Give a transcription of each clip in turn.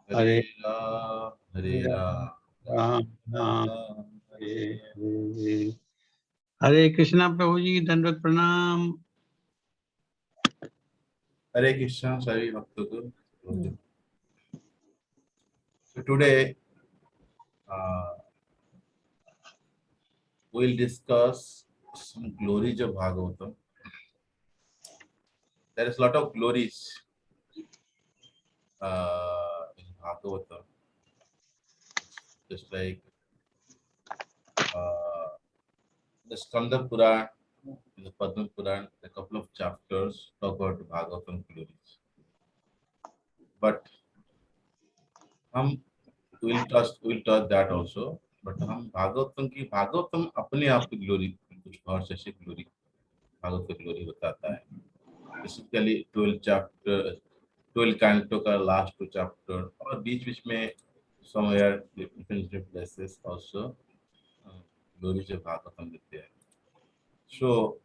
हरे हरे राम हरे राम राम राम राम राम हरे हरे हरे। हरे कृष्णा प्रभु जी, दंडवत प्रणाम। हरे कृष्णा सभी भक्तों को। So today we'll discuss some glories of Bhagavatam. There is a lot of glories in Bhagavatam, just like uh, the Skanda Puran, the Padma Puran, a couple of chapters talk about Bhagavatam glories. But हम will touch that also. But हम भागवतम अपने आप की glory कुछ और जैसे glory Bhagavat की glory बताता है। बेसिकली 12 चैप्टर 12 कैंटो का लास्ट 2 चैप्टर और बीच बीच में somewhere different places also glory से भागवतम देते हैं। So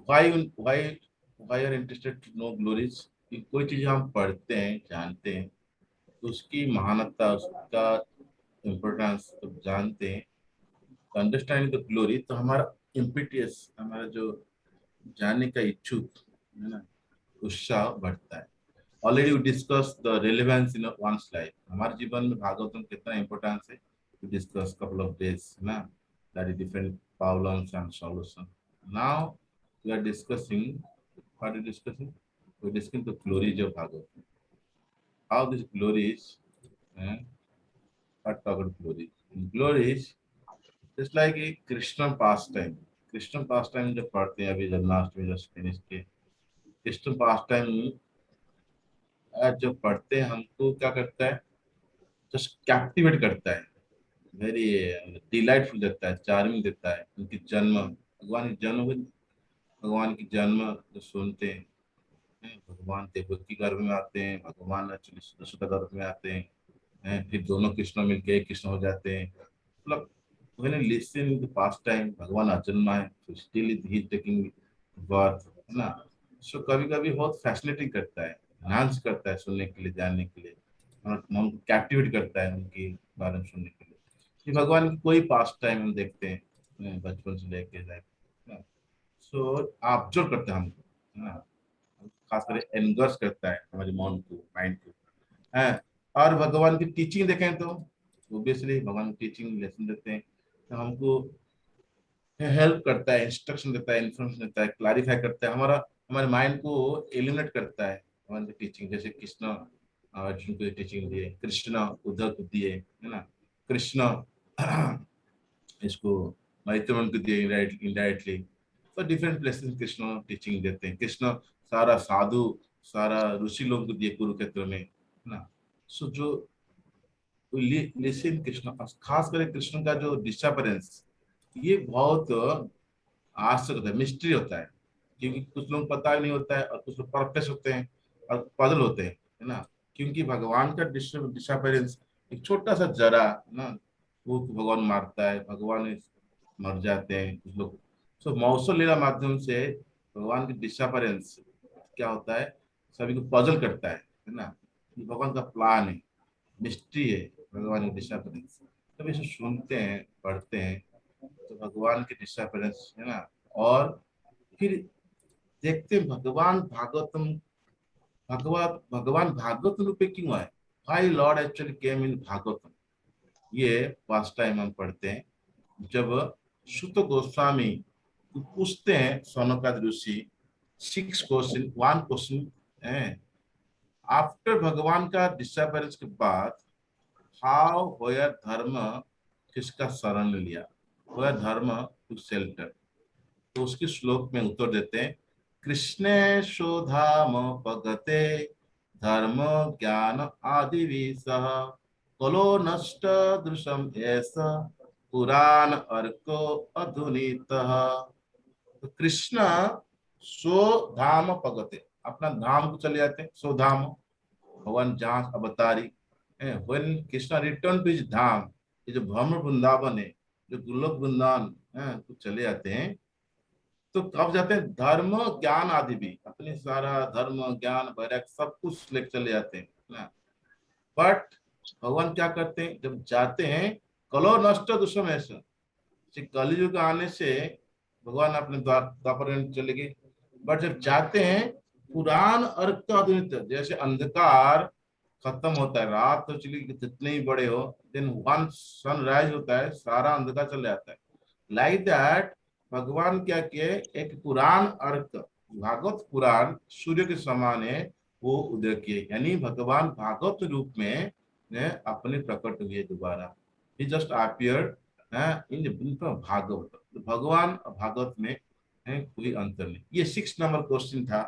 why are interested to know glories. कोई चीज हम पढ़ते हैं जानते हैं तो उसकी महानता उसका इम्पोर्टेंस जब जानते हैं अंडरस्टैंडिंग द ग्लोरी तो हमारा इम्पिटियस हमारा जो जानने का इच्छुक है ना उत्साह बढ़ता है। Already we discuss the relevance in one's life. हमारे जीवन में भागवतम कितना इम्पोर्टेंस है we discuss couple of days ना that is different problems and solution. Now we are discussing what are discussing we discussing the glories of Bhagavatam how this glories what talk about glories glories It's like a Krishna pastime. Krishna pass time जब पढ़ते हैं अभी Janmashtami just finish के कृष्ण पास time जब पढ़ते हैं हमको क्या करता है जस्ट कैप्टिवेट करता है वेरी डिलाइटफुल देता है चार्मिंग देता है उनकी जन्म भगवान की जन्म जो सुनते हैं भगवान देवकी गर्भ में आते हैं भगवान एक्चुअली यशोदा गर्भ में आते फिर दोनों कृष्ण मिलके एक कृष्ण हो जाते हैं मतलब when I listen in the past time भगवान अजन्मा है तो still he is taking birth है ना। सो कभी कभी बहुत फैसिनेटिंग करता है एनहांस करता है सुनने के लिए जानने के लिए और मन को कैप्टिवेट करता है उनके बारे में सुनने के लिए। ये भगवान की कोई पास्ट टाइम हम देखते हैं बचपन से लेके जाए सो ऑब्जर्व करते हैं हमको है ना खास कर एनगर्स करता है हमारे मन को माइंड को है। और भगवान की टीचिंग देखें तो ओबियसली भगवान की टीचिंग लेसन देते हैं तो हमको हेल्प करता है इंस्ट्रक्शन देता है इन्फॉर्मेशन देता है क्लैरिफाई करता है हमारा हमारे माइंड को एलिमिनेट करता है हमारी टीचिंग जैसे कृष्ण अर्जुन को टीचिंग दिए कृष्ण उद्धव को दिए है ना कृष्ण इसको मैत्रेयन को दिए इनडायरेक्टली तो डिफरेंट प्लेसेस कृष्ण टीचिंग देते हैं कृष्ण सारा साधु सारा ऋषि लोग को दिए कुरुक्षेत्र में है ना। सो जो लिसन कृष्ण खास करके कृष्ण का जो डिस्टर्बेंस ये बहुत आश्चर्य होता है मिस्ट्री होता है क्योंकि कुछ लोग पता ही नहीं होता है और कुछ लोग परफेक्ट होते हैं और पजल होते हैं है ना क्योंकि भगवान का डिसअपेरेंस एक छोटा सा जरा ना वो भगवान मारता है भगवान मर जाते हैं कुछ लोग। सो मौसम लीला माध्यम से भगवान की डिसअपेरेंस क्या होता है सभी को पजल करता है ना ये भगवान का प्लान है मिस्ट्री है भगवान की डिसअपेरेंस। जब इसे सुनते हैं पढ़ते हैं तो भगवान की डिसअपेरेंस है ना और फिर देखते हैं भगवान भागवत रूपे क्यों आए वाई लॉर्ड एक्चुअली केम इन भागवतम। ये फर्स्ट टाइम हम पढ़ते हैं जब सुत गोस्वामी पूछते हैं सौनकादि ऋषि 6 क्वेश्चन 1 क्वेश्चन है आफ्टर भगवान का डिसअपेरेंस के बाद हाउ वेयर धर्म किसका शरण लिया वेयर धर्म टू शेल्टर। तो उसके श्लोक में उत्तर देते हैं कृष्णे शोधाम पगते धर्म ज्ञान आदि सह कलो नष्ट दृशम ऐसा पुराण अर्को अधुनीत। तो कृष्ण सो धाम पगते अपना धाम को चले जाते हैं सो धाम भगवान जहाँ अवतारी when Krishna return to his dham ये जो भ्रमण वृंदावन है जो गोलोक वृंदावन तो चले जाते हैं तो कब जाते हैं, धर्म ज्ञान आदि भी, अपनी सारा धर्म ज्ञान वैराग्य सब कुछ लेकर चले जाते हैं ना। बट भगवान क्या करते हैं, जब जाते हैं, कलो नष्ट दुष्म ऐसा, कलयुग आने से भगवान अपने द्वापर में चले गए। बट जब जाते हैं, पुराण अर्थ आधुनिक, जैसे अंधकार खत्म होता है, रात तो चली जितने ही बड़े हो, देन वन सनराइज होता है, सारा अंधकार चले जाता है। लाइक दैट भगवान क्या किए, एक पुराण अर्थ, भागवत पुराण सूर्य के समान है, वो उदय किए, यानी भगवान भागवत रूप में अपने प्रकट हुए दोबारा। ही जस्ट अपीयर्ड इन भागवत। तो भगवान और भागवत में कोई अंतर नहीं। ये 6 नंबर क्वेश्चन था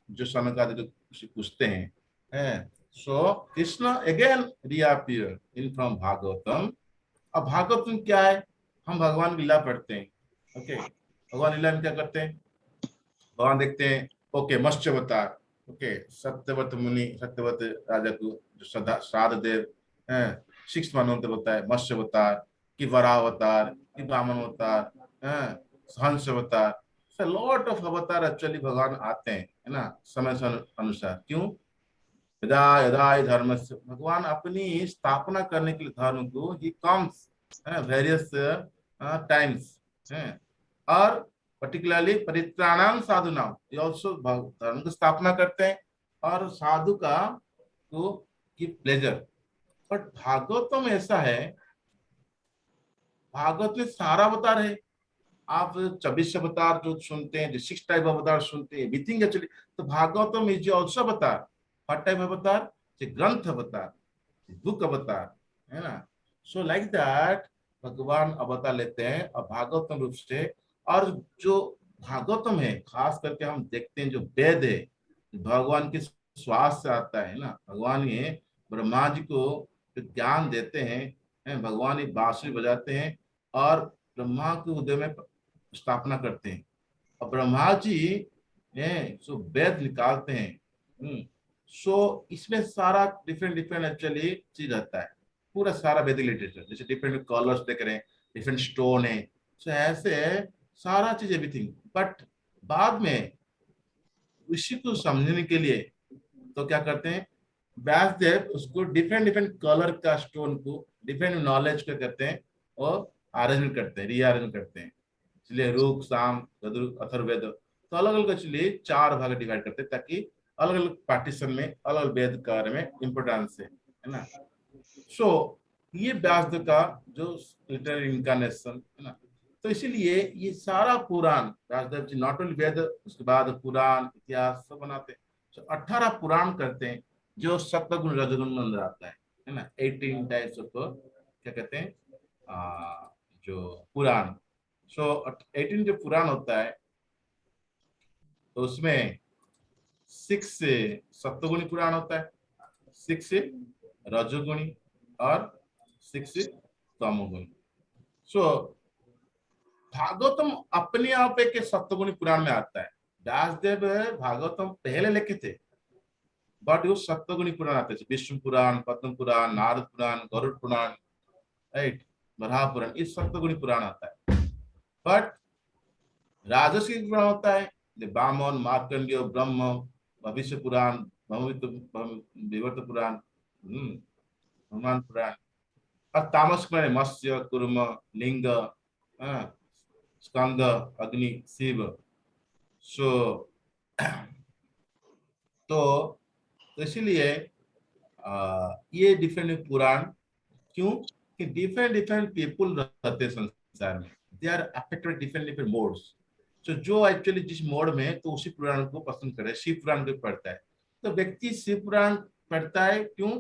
जो सनकादिक ऋषि पूछते हैं। So Krishna again reappear in from Bhagavatam. अब भागवतम क्या है, हम भगवान की लीला पढ़ते हैं। ओके, भगवान लीला में क्या करते हैं, भगवान देखते हैं, ओके मत्स्य अवतार, ओके सत्यवत मुनि, सत्यवत राजा को जो श्राद्ध देव है, 6 मनवंतर होता है, मत्स्य अवतार कि वराह अवतार कि वामन अवतार, हंस अवतार, लॉट ऑफ अवतार एक्चुअली भगवान आते हैं, है ना, समय से अनुसार। क्यों, यदा यदा हि धर्मस्य, भगवान अपनी स्थापना करने के लिए धर्म को ही कम्स वेरियस टाइम्स हैं। और पर्टिकुलरली परित्राणाम साधुनाम, ये ऑल्सो धर्म की स्थापना करते हैं और साधु का को की प्लेजर। बट भागवतम ऐसा है, भागवत में सारा अवतार है। आप 24 अवतार जो सुनते हैं, जो 6 टाइप अवतार सुनते हैं, एवरीथिंग एक्चुअली, तो भागवतम इज ऑल्सो अवतार। व्हाट टाइप अवतार, ग्रंथ अवतार, बुक अवतार, है ना। सो लाइक दैट भगवान अवतार लेते हैं और भागवतम रूप से। और जो भागवतम है, खास करके हम देखते हैं जो वेद है, भगवान के श्वास से आता है ना। भगवान ये ब्रह्मा जी को जो ज्ञान देते हैं, भगवान ये बांसुरी बजाते हैं और ब्रह्मा के उदय में स्थापना करते हैं। और ब्रह्मा जी सो वेद निकालते हैं। सो इसमें सारा डिफरेंट डिफरेंट एक्चुअली चीज रहता है, पूरा सारा वैदिक लिटरेचर, जैसे डिफरेंट कलर्स देख रहे हैं, डिफरेंट स्टोन है, सो ऐसे सारा चीज एवरीथिंग। बट बाद में ऋषि को समझने के लिए तो क्या करते हैं, व्यासदेव उसको डिफरेंट डिफरेंट कलर का स्टोन को डिफरेंट नॉलेज का करते हैं और अरेंजमेंट करते हैं, रीअरेंज करते हैं। इसलिए ऋग साम गदुर अथर्ववेद, तो अलग अलग इसलिए 4 भाग डिवाइड करते हैं, ताकि अलग अलग पार्टीशन में अलग अलग वेद कार्य में इंपोर्टेंस है ना। सो ये व्यासदेव का जो लिटरेरी इनकारनेशन है ना। तो इसीलिए ये सारा पुराण व्यासदेव जी नॉट ओनली वेद, उसके बाद पुराण इतिहास सब बनाते हैं। तो 18 पुराण करते हैं, जो सत्वगुण रजगुण में अंदर आता है ना। 18 टाइप्स ऑफ क्या कहते हैं, जो पुराण। सो 18 जो पुराण होता है, तो उसमें 6 सत्वगुणी पुराण होता है, 6 रजोगुणी और 6 तमोगुणी। सो भागवतम अपने आप एक सत्वगुणी पुराण में आता है। व्यासदेव भागवतम पहले लिखे थे, बट वो सत्वगुणी पुराण आते थे, विष्णु पुराण, पद्म पुराण, नारद पुराण, गरुड़ पुराण, राइट, वराह पुराण, इस सत्वगुणी पुराण आता है। बट राजसी पुराण होता है, वामन, मार्कंडेय, ब्रह्म, भविष्य पुराण, विवर्त पुराण, हनुमान पुराण। और तामस में मत्स्य, कुर्म, लिंग, स्कंद, अग्नि, शिव। सो तो इसीलिए ये डिफरेंट पुराण, क्यों कि डिफरेंट डिफरेंट पीपुल रहते हैं संसार में, they are affected different different modes. तो जो एक्चुअली जिस मोड में, तो उसी पुराण को पसंद करे, शिव पुराण को पढ़ता है। तो व्यक्ति शिव पुराण पढ़ता है, क्यों,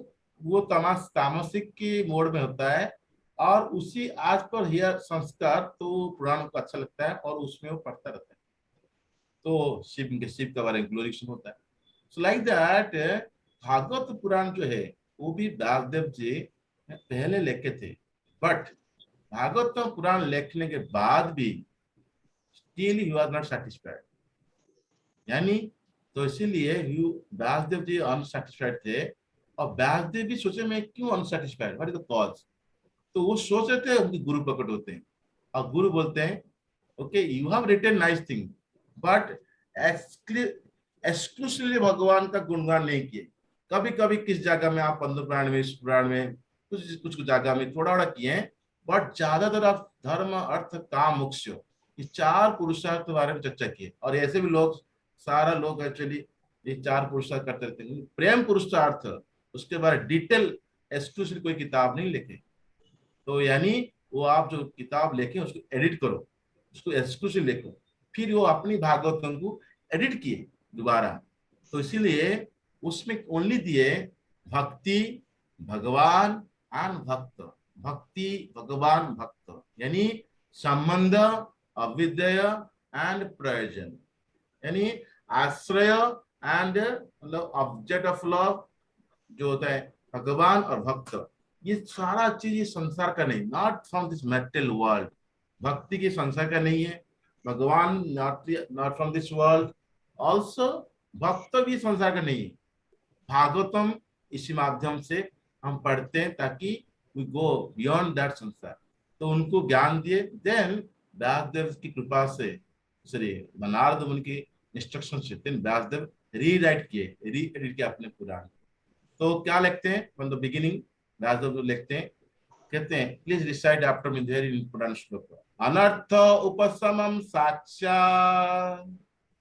वो तामसिक की मोड में होता है और उसी आज पर यह संस्कार, तो पुराण को अच्छा लगता है और उसमें वो पढ़ता रहता है। तो शिव के बारे में ग्लोरिफिकेशन होता है। सो लाइक दैट भागवत पुराण जो है, वो भी व्यासदेव जी पहले लिखे थे। बट भागवत पुराण लिखने के बाद भी still he was not satisfied, यानी, तो इसीलिए व्यासदेव जी अनसेटिस्फाइड थे। और व्यासदेव भी सोचे मैं क्यों unsatisfied, what is the cause. तो वो सोच रहे थे, उनके गुरु प्रकट होते हैं और गुरु बोलते हैं, okay you have written nice thing, but exclusively भगवान का गुणगान नहीं किए। कभी कभी किस जगह में आप पद्म पुराण में, इस पुराण में कुछ कुछ जगह में थोड़ा थोड़ा किए हैं, बट ज्यादातर आप धर्म अर्थ काम मोक्ष ये चार पुरुषार्थ के बारे में चर्चा किए। और ऐसे भी लोग, सारा लोग एक्चुअली ये चार पुरुषार्थ करते रहते हैं, प्रेम पुरुषार्थ उसके बारे डिटेल एक्सक्लूसिव कोई किताब नहीं लिखे। तो यानी वो आप जो किताब लेके उसको एडिट करो, उसको एक्सक्लूसिव लिखो, फिर वो अपनी भागवतम को एडिट किए दोबारा। तो इसीलिए उसमें ओनली दिए भक्ति, भगवान एंड भक्त, भक्ति भगवान भक्त, यानी संबंध, अविद्य एंड प्रयोजन, यानी आश्रय एंड मतलब ऑब्जेक्ट ऑफ लव जो होता है भगवान और भक्त, ये सारा चीज ये संसार का नहीं, not from this material world. भक्ति की संसार का नहीं है, भगवान not not from this world, also भक्त भी संसार का नहीं है। भागवतम इसी माध्यम से हम पढ़ते हैं ताकि वी गो बियॉन्ड दैट संसार। तो उनको ज्ञान दिए, देन व्यासदेव की कृपा से, सॉरी नारद मुनि की इंस्ट्रक्शन से देन व्यासदेव रीराइट किए, री एडिट किया अपने पुराण। तो क्या लिखते हैं फ्रॉम द बिगिनिंग, व्यासदेव लिखते हैं, कहते हैं please recite after me there in Purana shloka. अनर्थ उपशमम साक्षात्,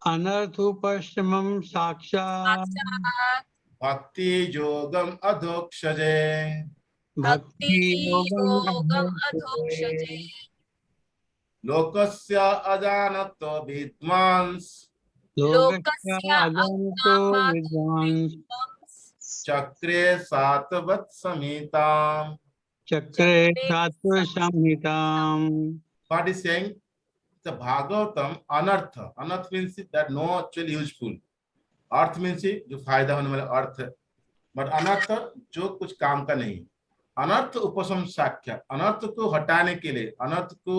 अनर्थोपशमं साक्षात् साक्षात् भक्ति योगम अधोक्षजे, भक्ति भक्ति योगं योगम अधोक्षजे। अधोक्षजे। लोकस्य अजानतो विद्वांस, लोकस्य लोकस्य अजानतो अज्ञातो विद्वांस विद्वांस चक्रे सातवत् समीताम। चक्रे चक्रे शास्त्र संहिताम्। What is saying? The Bhagavatam anartha. Anartha means that no actually useful. Earth means जो फायदा होने वाला अर्थ है, बट अनर्थ जो कुछ काम का नहीं। अनर्थ उपशम साख्या, अनर्थ को हटाने के लिए, अनर्थ को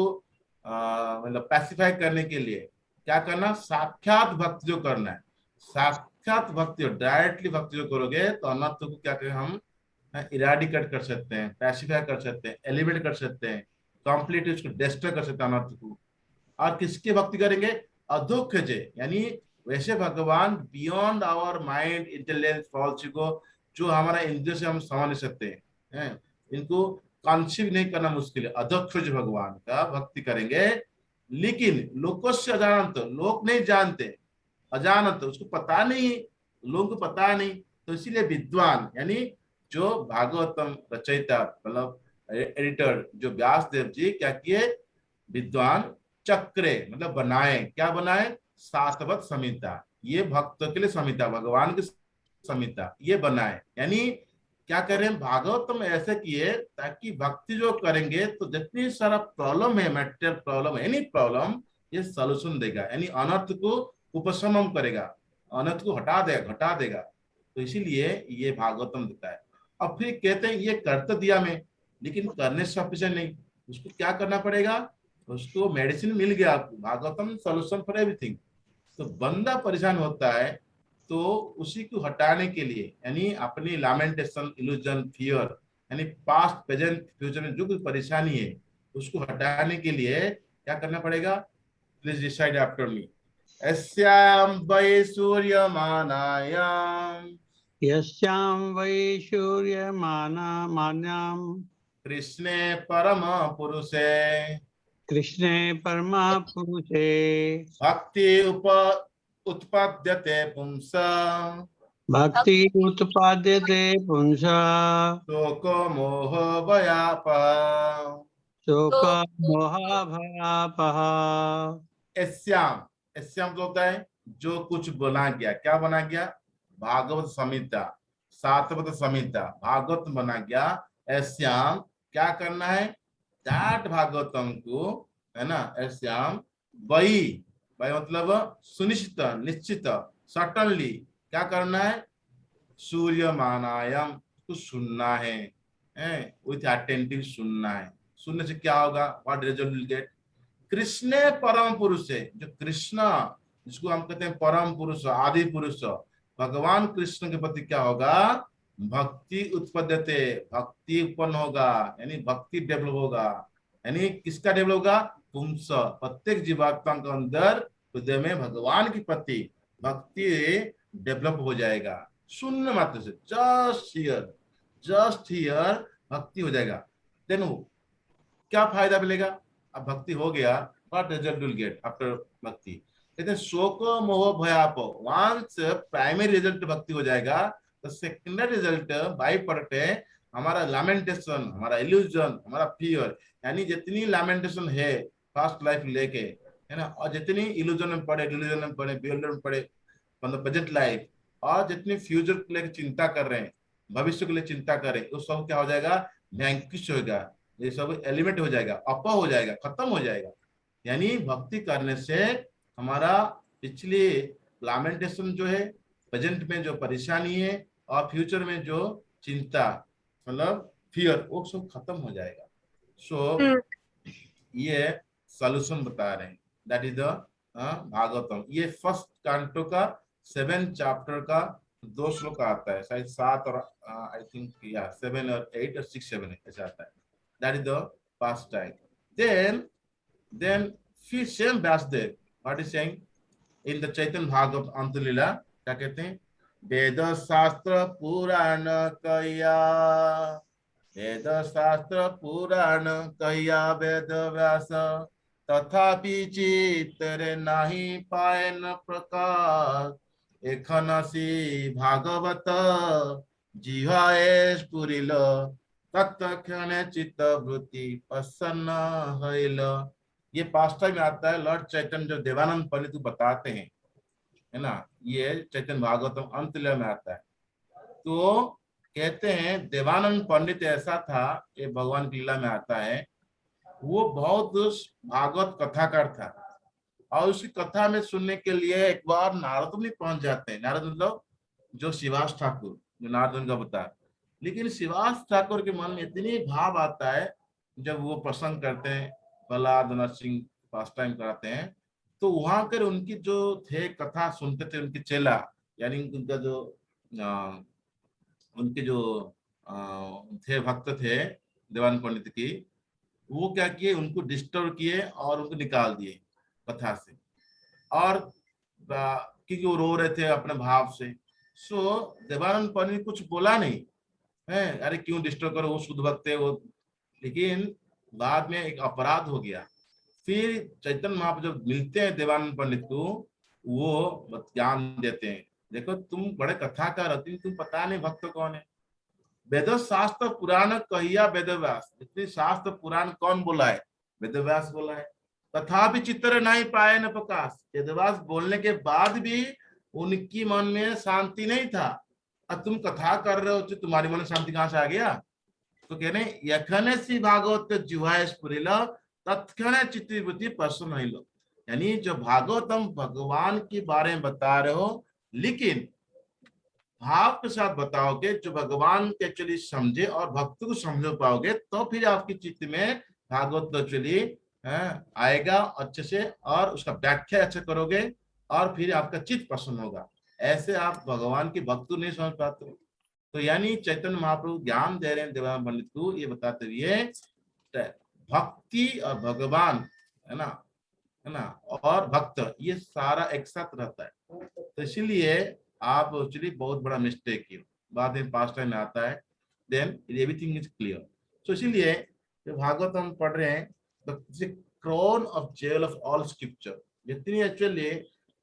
मतलब पैसिफाई करने के लिए क्या करना, साक्षात भक्ति जो करना है। साक्षात भक्ति, डायरेक्टली भक्ति जो करोगे तो अनर्थ को क्या करें हम, इराडिकेट कर सकते हैं, पैसिफाई कर सकते हैं, एलिमिनेट कर सकते हैं, कंप्लीट उसको डिस्ट्रॉय कर सकते हैं अनर्थ को। और किसके भक्ति करेंगे, अधोक्षजे, यानी वैसे भगवान beyond our mind intelligence falls को, जो हमारा इंद्रिय से हम समझ नहीं सकते हैं, इनको कंसीव नहीं करना मुश्किल है, अधोक्षज भगवान का भक्ति करेंगे। लेकिन लोकस्य अजानत, लोग नहीं जानते, अजानत उसको पता नहीं, लोगों को पता नहीं, तो इसीलिए विद्वान यानी जो भागवतम रचयिता मतलब एडिटर जो व्यासदेव जी क्या किए, विद्वान चक्रे मतलब बनाए, क्या बनाए, सातवत संहिता, ये भक्त के लिए संहिता, भगवान की संहिता ये बनाए। यानी क्या करें, भागवतम ऐसे किए ताकि भक्ति जो करेंगे तो जितनी सारा प्रॉब्लम है, मेटेरियल प्रॉब्लम, एनी प्रॉब्लम, ये सोल्यूशन देगा, यानी अनर्थ को उपशमन करेगा, अनर्थ को हटा देगा, घटा देगा। तो इसीलिए ये भागवतम देता है। अब फिर कहते हैं ये कर तो दिया मैं, लेकिन करने सफिशिएंट नहीं, उसको क्या करना पड़ेगा, उसको मेडिसिन मिल गया आपको, भागवतम सॉल्यूशन फॉर एवरीथिंग। तो बंदा परेशान होता है, तो उसी को हटाने के लिए, यानी अपनी लैमेंटेशन, इल्यूजन, फियर, यानी पास्ट प्रेजेंट फ्यूचर में जो कुछ परेशानी है उसको हटाने के लिए क्या करना पड़ेगा, प्लीज डिसाइड आफ्टर मी। अस्याम वै सूर्यमानायाम यस्यां वै सूर्यमानामान्यां कृष्णे परम पुरुषे कृष्णे परमः पुरुषे भक्ति उत्पद्यते पुंस भक्ति उत्पाद्यते पुंसा शोको मोह भयापः। शोक मोहाभयापः। एस्याम, एस्याम जो होता है जो कुछ बना गया, क्या बना गया, भागवत संहिता, सातवत संहिता, भागवत बना गया। एस्याम क्या करना है, दैट भागवतम को, है ना, एस्याम वही, वही मतलब सुनिश्चित, निश्चित, सर्टनली क्या करना है, सूर्यमानायम को सुनना है, विथ अटेंटिव सुनना है। सुनने से क्या होगा, what result will get, Krishna परम पुरुष है, जो कृष्ण जिसको हम कहते हैं परम पुरुष, आदि पुरुष, भगवान कृष्ण के प्रति क्या होगा, भक्ति उत्पद्यते, भक्ति उत्पन्न होगा, यानी भक्ति डेवलप होगा। यानी किसका डेवलप होगा, पुंस, प्रत्येक जीवात्मा के अंदर हृदय में भगवान के प्रति भक्ति डेवलप हो जाएगा। शून्य मात्र से, जस्ट हियर भक्ति हो जाएगा। देन क्या फायदा मिलेगा? अब भक्ति हो गया, what result will get after भक्ति? कहते हैं शोक मोह भयाप, वंस प्राइमरी रिजल्ट भक्ति हो जाएगा तो सेकेंडरी रिजल्ट बाई प्रोडक्ट है हमारा लैमेंटेशन, हमारा इल्यूजन, हमारा फियर। यानी जितनी लैमेंटेशन है फास्ट लाइफ लेके, है ना, और जितनी इल्यूजन में पड़े, डिल्यूजन में पड़े, बिल्डर में पड़े, मतलब बजट लाइफ, और जितनी फ्यूचर के लिए चिंता कर रहे हैं, भविष्य के लिए चिंता कर रहे हैं, वो सब क्या हो जाएगा? वैंकिश होगा। ये सब एलिमेंट हो जाएगा, अप हो जाएगा, खत्म हो जाएगा। यानी भक्ति करने से हमारा पिछली लैमेंटेशन जो है, प्रेजेंट में जो परेशानी है और फ्यूचर में जो चिंता, मतलब फियर, वो सब खत्म हो जाएगा। सो ये सॉल्यूशन बता रहे हैं, दैट इज द भागवतम। ये फर्स्ट कांटो का 7 चैप्टर का 2 श्लोक आता है, शायद 7 और आई थिंक या 7 और 8 और 6 7 ऐसा आता है। That is the first time. Then फिर same Vyasadev what is saying in the Chaitanya Bhagavat Antalila, क्या कहते हैं? वेद शास्त्र पुराण कया, वेद शास्त्र पुराण कया वेद व्यास, तथापि चित्तरे नाही पाए न प्रकाश, एखनसी भागवत जिह्वाए स्फुरिल, तत्क्षणे चित्त वृत्ति प्रसन्न हईल। ये पास्ट टाइम आता है लॉर्ड चैतन्य जो देवानंद पंडित बताते हैं, है ना, ये चैतन्य भागवतम अंतलीला में आता है। तो कहते हैं देवानंद पंडित ऐसा था, ये भगवान की लीला में आता है, वो बहुत भागवत कथाकार था, और उसकी कथा में सुनने के लिए एक बार नारद मुनि पहुंच जाते हैं। नारद मतलब जो शिवास ठाकुर, जो नारद का बता। लेकिन शिवास ठाकुर के मन में इतनी भाव आता है जब वो प्रसंग करते हैं, प्रहलाद नरसिंह पास टाइम कराते हैं, तो वहां कर उनकी जो थे कथा सुनते थे उनके चेला, यानी उनका जो उनके जो थे भक्त थे देवानंद पंडित की, वो क्या किए, उनको डिस्टर्ब किए और उनको निकाल दिए कथा से, और क्योंकि वो रो रहे थे अपने भाव से। सो देवानंद पंडित कुछ बोला नहीं है, अरे क्यों डिस्टर्ब करो, वो शुद्ध भक्त है वो। लेकिन बाद में एक अपराध हो गया। फिर चैतन्य महाप्रभु जब मिलते हैं देवानंद पंडित को, वो ज्ञान देते हैं, देखो तुम बड़े कथाकार होती, तुम पता नहीं भक्त कौन है। वेद शास्त्र पुराण कहिया वेदव्यास, इतनी शास्त्र पुराण कौन बोला है? वेदव्यास बोला है। तथापि चित्तर नहीं पाए न प्रकाश, वेदव्यास बोलने के बाद भी उनकी मन में शांति नहीं था। अब तुम कथा कर रहे हो तो तुम्हारी मन में शांति कहां से आ गया? तो कह रहे यखने सी भागवत जिह्वाए स्फुरिल, तत्क्षणे चित्तवृत्ति प्रसन्न होइल। यानी जो भागवतम भगवान के बारे में बता रहे हो, लेकिन भाव के साथ बताओगे, जो भगवान के एक्चुअली समझे और भक्त को समझ पाओगे, तो फिर आपकी चित्त में भागवत एक्चुअली आएगा अच्छे से, और उसका व्याख्या अच्छा करोगे और फिर आपका चित्त प्रसन्न होगा। ऐसे आप भगवान की भक्ति नहीं समझ पाते। तो यानी चैतन्य महाप्रभु ज्ञान दे रहे हैं देवानंद पंडित को, ये बताते हुए भक्ति और भगवान, है ना, और भक्त, ये सारा एक साथ रहता है। तो इसीलिए आप एक्चुअली बहुत बड़ा मिस्टेक किए, बाद में पास्ट टाइम में आता है, देन एवरीथिंग इज क्लियर। तो इसीलिए जब भागवत हम पढ़ रहे हैं, the crown of jewel of all scripture, जितनी एक्चुअली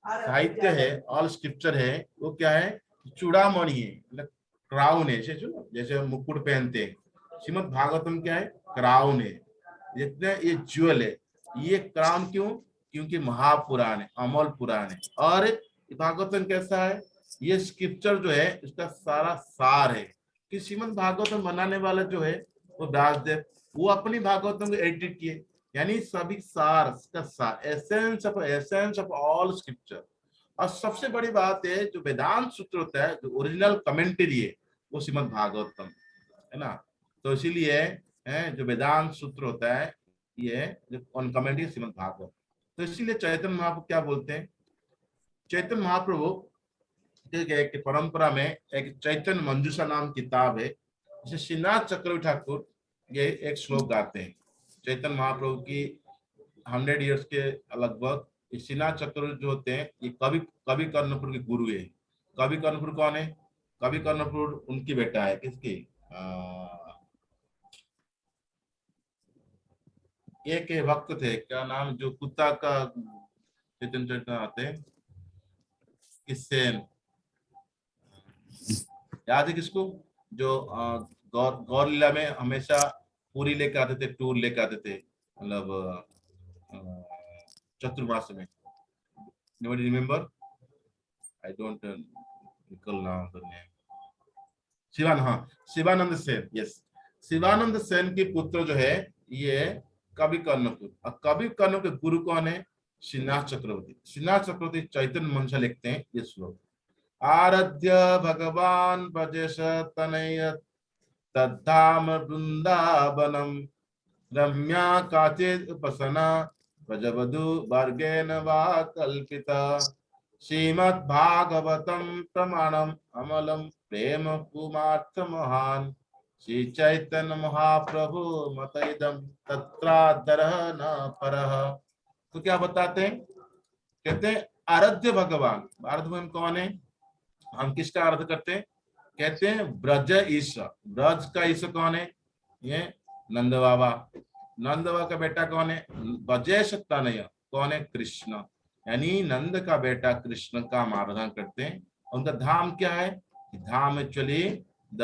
साहित्य है, ऑल स्क्रिप्चर है, वो क्या है? चूड़ामणि है, मतलब क्राउन है। जैसे मुकुट पहनते हैं, श्रीमद् भागवतम क्या है? क्राउन है। जितने ये ज्वेल है, ये क्राउन क्यों? क्योंकि महापुराण है, अमोल पुराण है। और भागवतम कैसा है? ये स्क्रिप्चर जो है इसका सारा सार है। कि श्रीमद् भागवतम बनाने वाला जो है वो व्यासदेव, वो अपनी भागवतम को एडिट किए, यानी सभी सार का सार, एसेंस ऑफ ऑल स्क्रिप्चर। और सबसे बड़ी बात है, जो वेदांत सूत्र होता है, जो ओरिजिनल कमेंट्री है, वो श्रीमद् भागवतम है ना। तो इसीलिए जो वेदांत सूत्र होता है, ये जो ऑन कमेंट्री श्रीमद् भागवत। तो इसीलिए चैतन्य महाप्रभु क्या बोलते हैं? चैतन्य महाप्रभु एक परंपरा में एक चैतन्य मंजूषा नाम किताब है, जिसे श्रीनाथ चक्रवर्ती ठाकुर ये एक श्लोक गाते हैं। चैतन्य महाप्रभु की 100 ईयर्स के लगभग ये श्रीनाथ चक्रवर्ती जो होते हैं ये कवि कवि कर्णपुर के गुरु है। कवि कर्णपुर कौन है? कवि कर्णपुर उनकी बेटा है, किसकी? एक भक्त थे, क्या नाम, जो कुत्ता का चैतन्य चरित्र आते हैं, किससे याद है किसको? जो गौर लीला में हमेशा पूरी लेके आते थे, टूर लेके आते थे, मतलब चतुर्मास में। Nobody remember? I don't recall now the name. Shivan, हाँ, शिवानंद सेन, यस। शिवानंद सेन के पुत्र जो है ये कवि कर्णपुर, और कवि कर्णपुर के गुरु कौन है? श्रीनाथ चक्रवर्ती। श्रीनाथ चक्रवर्ती चैतन्य मंशा लिखते हैं ये श्लोक, आराध्य भगवान ब्रजेश तनय तद्धाम वृंदावनम रम्या काचिद उपसना ब्रजवधु वर्गेण वा कल्पिता श्रीमद्भागवतम प्रमाणम अमलम प्रेम पुमार्थ महान श्री चैतन्य महाप्रभु मतइदम तत्रादरः न परः। तो क्या बताते हैं? कहते हैं आराध्य भगवान। आराध्य भगवान कौन है? हम किसका आराधना करते हैं? कहते हैं ब्रज ईश्वर। ब्रज का ईश्वर कौन है? ये नंद बाबा। नंद बाबा का बेटा कौन है? ब्रजेश तनय कौन है? कृष्ण। यानी नंद का बेटा कृष्ण का हम आराधना करते हैं। उनका धाम क्या है? Dham actually the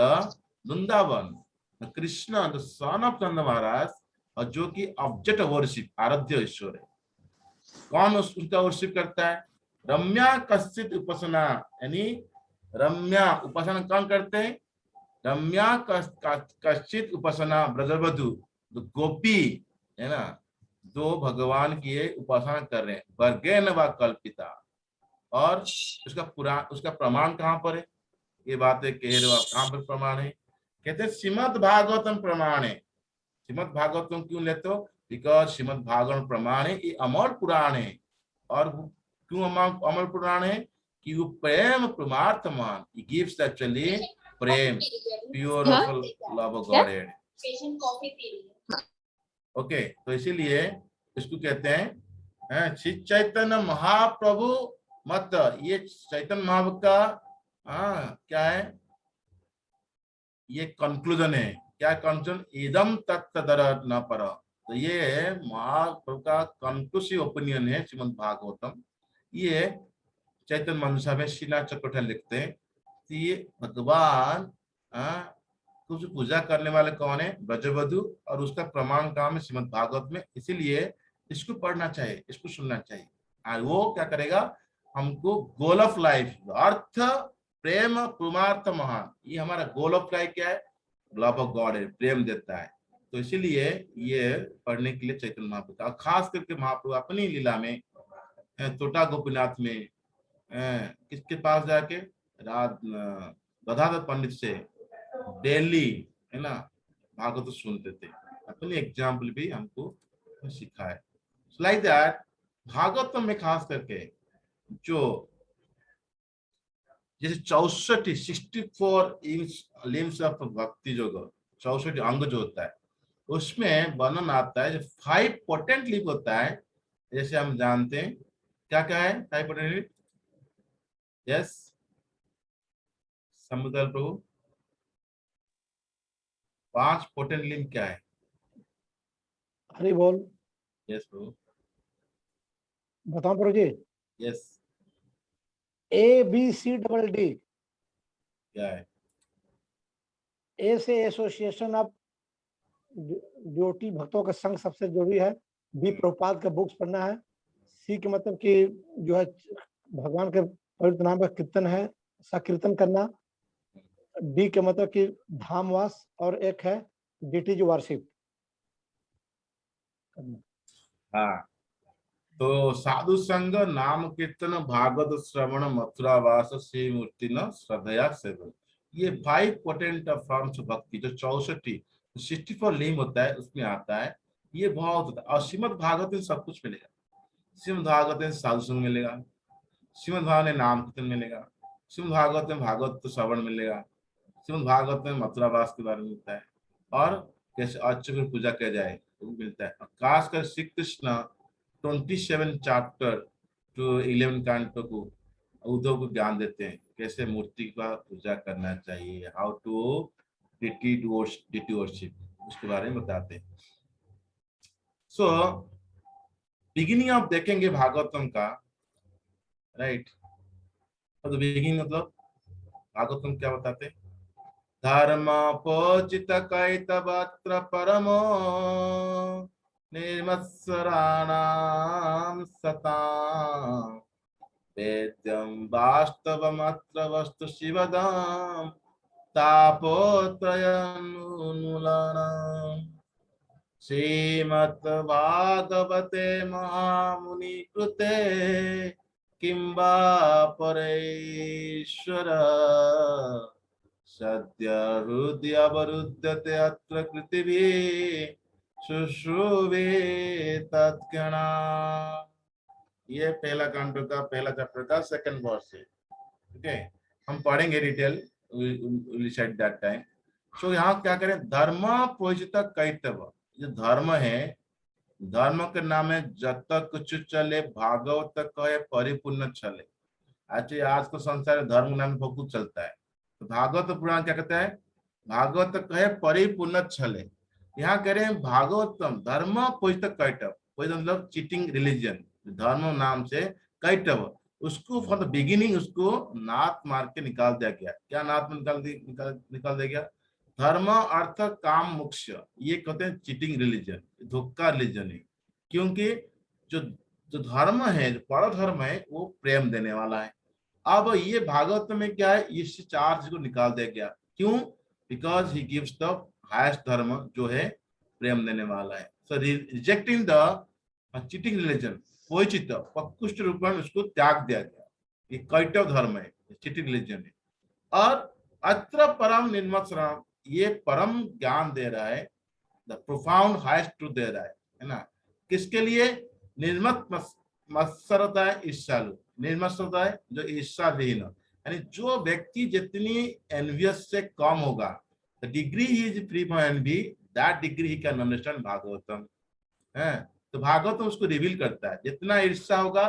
Vrindavan. Krishna the son of Nand Maharaj, और जो कि ऑब्जेक्ट ऑफ वर्शिप, आराध्य ईश्वर है। कौन उसका वर्शिप करता है? रम्या कश्चित उपासना, यानी रम्या उपासना कौन करते हैं? रम्या कश्चित उपासना ब्रजवधु, गोपी है ना, दो भगवान की उपासना कर रहे हैं, वर्गेण वा कल्पिता। और उसका प्रमाण कहाँ पर है? ये बातें कह रहे हो आप, कहाँ पर प्रमाण है? कहते हैं श्रीमद् भागवतम प्रमाण है। श्रीमद् भागवतम क्यों लेते हो? बिकॉज श्रीमद् भागवत प्रमाण है, ये अमर पुराण है। और क्यों अमर पुराण है? कि वो प्रेम परमार्थ मान, it gives actually Prem, pure love of God. Okay, तो इसीलिए इसको कहते हैं श्री चैतन्य महाप्रभु मत। ये चैतन्य महाप्रभु का क्या है? ये कंक्लूजन है। क्या कंक्लूजन? इदम तत्तदर न पर। तो ये महाप्रभु का कंक्लूसिव ओपिनियन है श्रीमद् भागवतम। ये चैतन्य मंशा में श्रीनाथ चक्रवर्ती लिखते हैं कि ये भगवान कुछ पूजा करने वाले कौन है? ब्रजवधु, और उसका प्रमाण काम है श्रीमद् भागवत में। इसीलिए इसको पढ़ना चाहिए, इसको सुनना चाहिए। और वो क्या करेगा? हमको गोल ऑफ लाइफ, अर्थ प्रेम परमार्थ महान, ये हमारा गोल ऑफ लाइफ क्या है? लव ऑफ गॉड है, प्रेम देता है। तो इसीलिए ये पढ़ने के लिए चैतन्य महाप्रभु, खास करके महाप्रभु अपनी लीला में तोटा गोपीनाथ में किसके पास जाके गदाधर पंडित से डेली है ना भागवत सुनते थे। अपनी एग्जाम्पल भी हमको सिखाए। लाइक दैट भागवत में खास करके जो जैसे 64 लिम्स ऑफ भक्ति योग, 64 अंग जो होता है, उसमें वर्णन आता है जो 5 पोटेंट लिप होता है। जैसे हम जानते हैं क्या क्या है 5 पोटेंट लिप? यस समुद्र प्रभु, 5 पोटेंट लिप क्या है? हरि बोल। यस प्रभु, बताओ प्रभु जी। यस, ABCDD क्या है? ए से एसोसिएशन ऑफ ड्यूटी, भक्तों का संघ सबसे जरूरी है। बी प्रभुपाद का बुक्स पढ़ना है। सी के मतलब कि जो है भगवान के पवित्र नाम का कीर्तन है, संकीर्तन करना। डी के मतलब कि धामवास, और एक है डीटी जो वार्षिक। हाँ, तो साधु संग, नाम कीर्तन, भागवत श्रवण, मथुरावास, श्री मूर्ति न श्रद्धया सेवन, ये 5 पोटेंट फॉर्म्स भक्ति जो 64 लिंग होता है उसमें आता है। ये बहुत होता है। और श्रीमद् भागवत में सब कुछ मिलेगा। श्रीमद् भागवत में साधु संग मिलेगा, श्रीमद् भागवत में नाम कीर्तन मिलेगा, श्रीमद् भागवत में भागवत श्रवण मिलेगा, श्रीमद् भागवत में मथुरावास के बारे में मिलता है, और कैसे अच्छे पूजा किया जाए वो मिलता है। खासकर श्री कृष्ण 27 चैप्टर टू 11 कांटों को उद्धव को ज्ञान देते हैं कैसे मूर्ति का पूजा करना चाहिए, हाउ टू डिटी वर्शिप, उसके बारे में बताते हैं। सो बिगिनिंग आप देखेंगे भागवतम का, राइट। तो बिगिनिंग मतलब भागवतम क्या बताते हैं, धर्म पोचित कैतवत्र परमो निर्मत्सराणां सतां वेद्यं वास्तवमत्र वस्तु शिवदां तापोत्रयोन्मूलनम्। श्रीमद्भागवते महामुनि कृते किं वा परेश्वर सद्य हृदय अवरुध्यते अत्र पृथिवी शुश्रूवे तत्क्षणा। ये पहला कांड का पहला चैप्टर का सेकंड वर्स है। ओके, हम पढ़ेंगे detail, will set that time. So यहाँ क्या करें, धर्म पूजित कैतव, जो धर्म है, धर्म के नाम है जत कुछ चले भागवत कहे परिपूर्ण चले। एक्चुअली आज को संसार धर्म नाम बहुत कुछ चलता है, तो भागवत पुराण क्या कहता है, भागवत कहे परिपूर्ण चले। यहाँ कह रहे हैं भागवतम धर्म पूजित कैटव, कोई मतलब चीटिंग रिलीजन, धर्म नाम से कैटव, उसको फॉर द बिगिनिंग उसको नाथ मार के निकाल दिया गया। क्या नाथ में निकाल दिया गया, धर्म अर्थ काम मोक्ष, ये कहते हैं चीटिंग रिलीजन, धोखा रिलीजन है। क्योंकि जो जो धर्म है, जो बड़ा धर्म है, वो प्रेम देने वाला है। अब ये भागवत में क्या है, इस चार चीज को निकाल दिया गया। क्यों, because he gives the highest धर्म जो है प्रेम देने वाला है। सो रिजेक्टिंग द चीटिंग रिलीजन, पोचित पकुष्ट रूप में उसको त्याग दिया गया। ये कैटव धर्म है, चीटिंग रिलीजन है। और अत्र परम निर्मत्सराम, ये परम ज्ञान दे रहा है, the profound highest truth they रहा है ना। किसके लिए, निर्मत मत्सरता है ईर्ष्यालु, निर्मत्सरता है जो ईर्ष्या विहीन, यानी जो व्यक्ति जितनी एनवियस से कम होगा, the degree he is free from envy, that degree he can understand Bhagavatam है। तो भागवतम उसको रिवील करता है, जितना ईर्ष्या होगा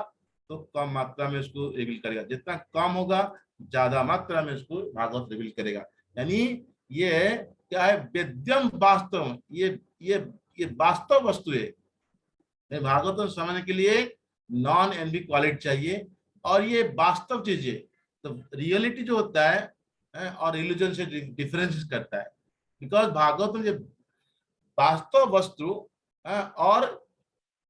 तो कम मात्रा में उसको रिवील करेगा, जितना कम होगा ज्यादा मात्रा में उसको भागवत रिवील करेगा। यानी ये क्या है, वेद्यम वास्तव, ये वास्तव वस्तु है। भागवत समझने के लिए नॉन एनवी क्वालिटी चाहिए, और ये वास्तव चीज है। तो रियलिटी जो होता है और इल्यूजन से डिफरेंस करता है, बिकॉज भागवत में वास्तव वस्तु और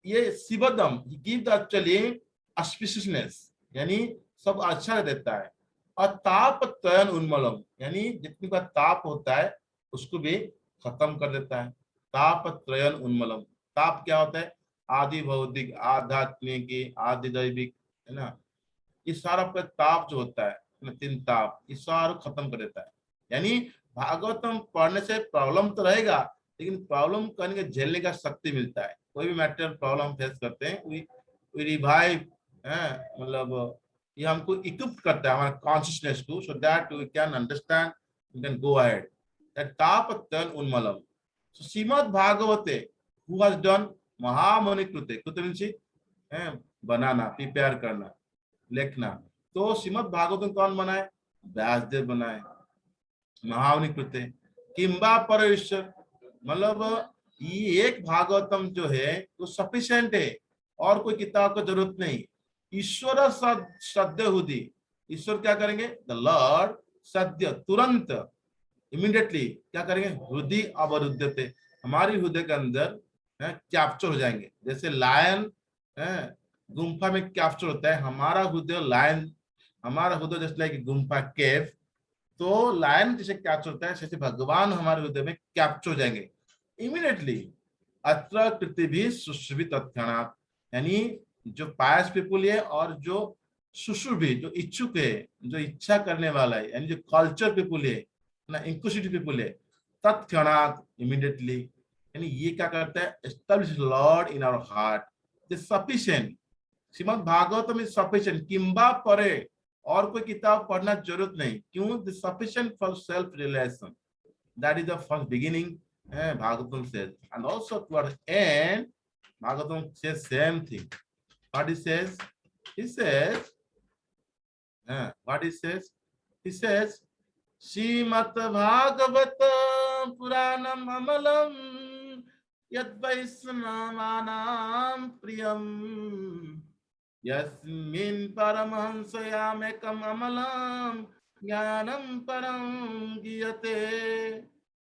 ये शिवदम गिव एक्चुअली ऑस्पिशियसनेस, यानी सब अच्छा देता है। और ताप त्रयन उन्मूलन, यानी जितने का ताप होता है उसको भी खत्म कर देता है। ताप त्रयन उन्मूलन, ताप क्या होता है, आदि भौतिक, आध्यात्मिक, आदि दैविक, है ना। ये सारा आपका ताप जो होता है, तीन ताप, ये सारा खत्म कर देता है। यानी भागवतम पढ़ने से प्रॉब्लम तो रहेगा, लेकिन प्रॉब्लम करने के झेलने का शक्ति मिलता है। कोई भी मैटर प्रॉब्लम फेस करते हैं, वी रिवाइव, मतलब ये हमको इक्विप करता है हमारे कॉन्शियसनेस को, so that we can understand, we can go ahead. That ताप तन उन्मलम। सो श्रीमद् भागवते हु हैज डन, महामुनि कृते, कृते मींस बनाना, प्रिपेयर करना, लिखना। तो श्रीमद् भागवतम कौन बनाए, व्यासदेव बनाए, महामुनि कृते किंबा परमेश्वर, मतलब ये एक भागवतम जो है वो सफिशिएंट है, और कोई किताब की जरूरत नहीं। ईश्वर सद्य हुदी, ईश्वर क्या करेंगे, द लॉर्ड सद्य, तुरंत, इमीडिएटली क्या करेंगे, हृदय अवरुद्धते, हमारी हृदय के अंदर कैप्चर हो जाएंगे। जैसे लायन गुम्फा में कैप्चर होता है, हमारा हृदय लायन, हमारा हृदय जैसे लाइक गुम्फा केव, तो लायन जैसे कैप्चर होता है, जैसे भगवान हमारे हृदय में कैप्चर हो जाएंगे इमीडिएटली। अत्र पृथ्वी सुश्रुभि तत्क्षणात्, यानी जो पायस पीपुल है और जो सुश्रुभि, जो इच्छुक है, जो इच्छा करने वाला है, यानी जो कल्चर पीपुल है ना, इंक्विजिटिव पीपुल है, तत्क्षणात् इमीडिएटली, यानी ये क्या करता है, establish lord in our heart, this sufficient. Shrimad Bhagavatam is sufficient, किंबा परे, और कोई किताब पढ़ना जरूरत नहीं। क्यों, this sufficient for self realization, that is the first beginning. Bhagavatam says, and also toward end, Bhagavatam says same thing. What it says, He says, what he says? He says, Srimad Bhagavat Puranam Amalam Yad Vaisnavanam Priyam Yasmin Paramahansayam Ekam Amalam Jnanam Param Giyate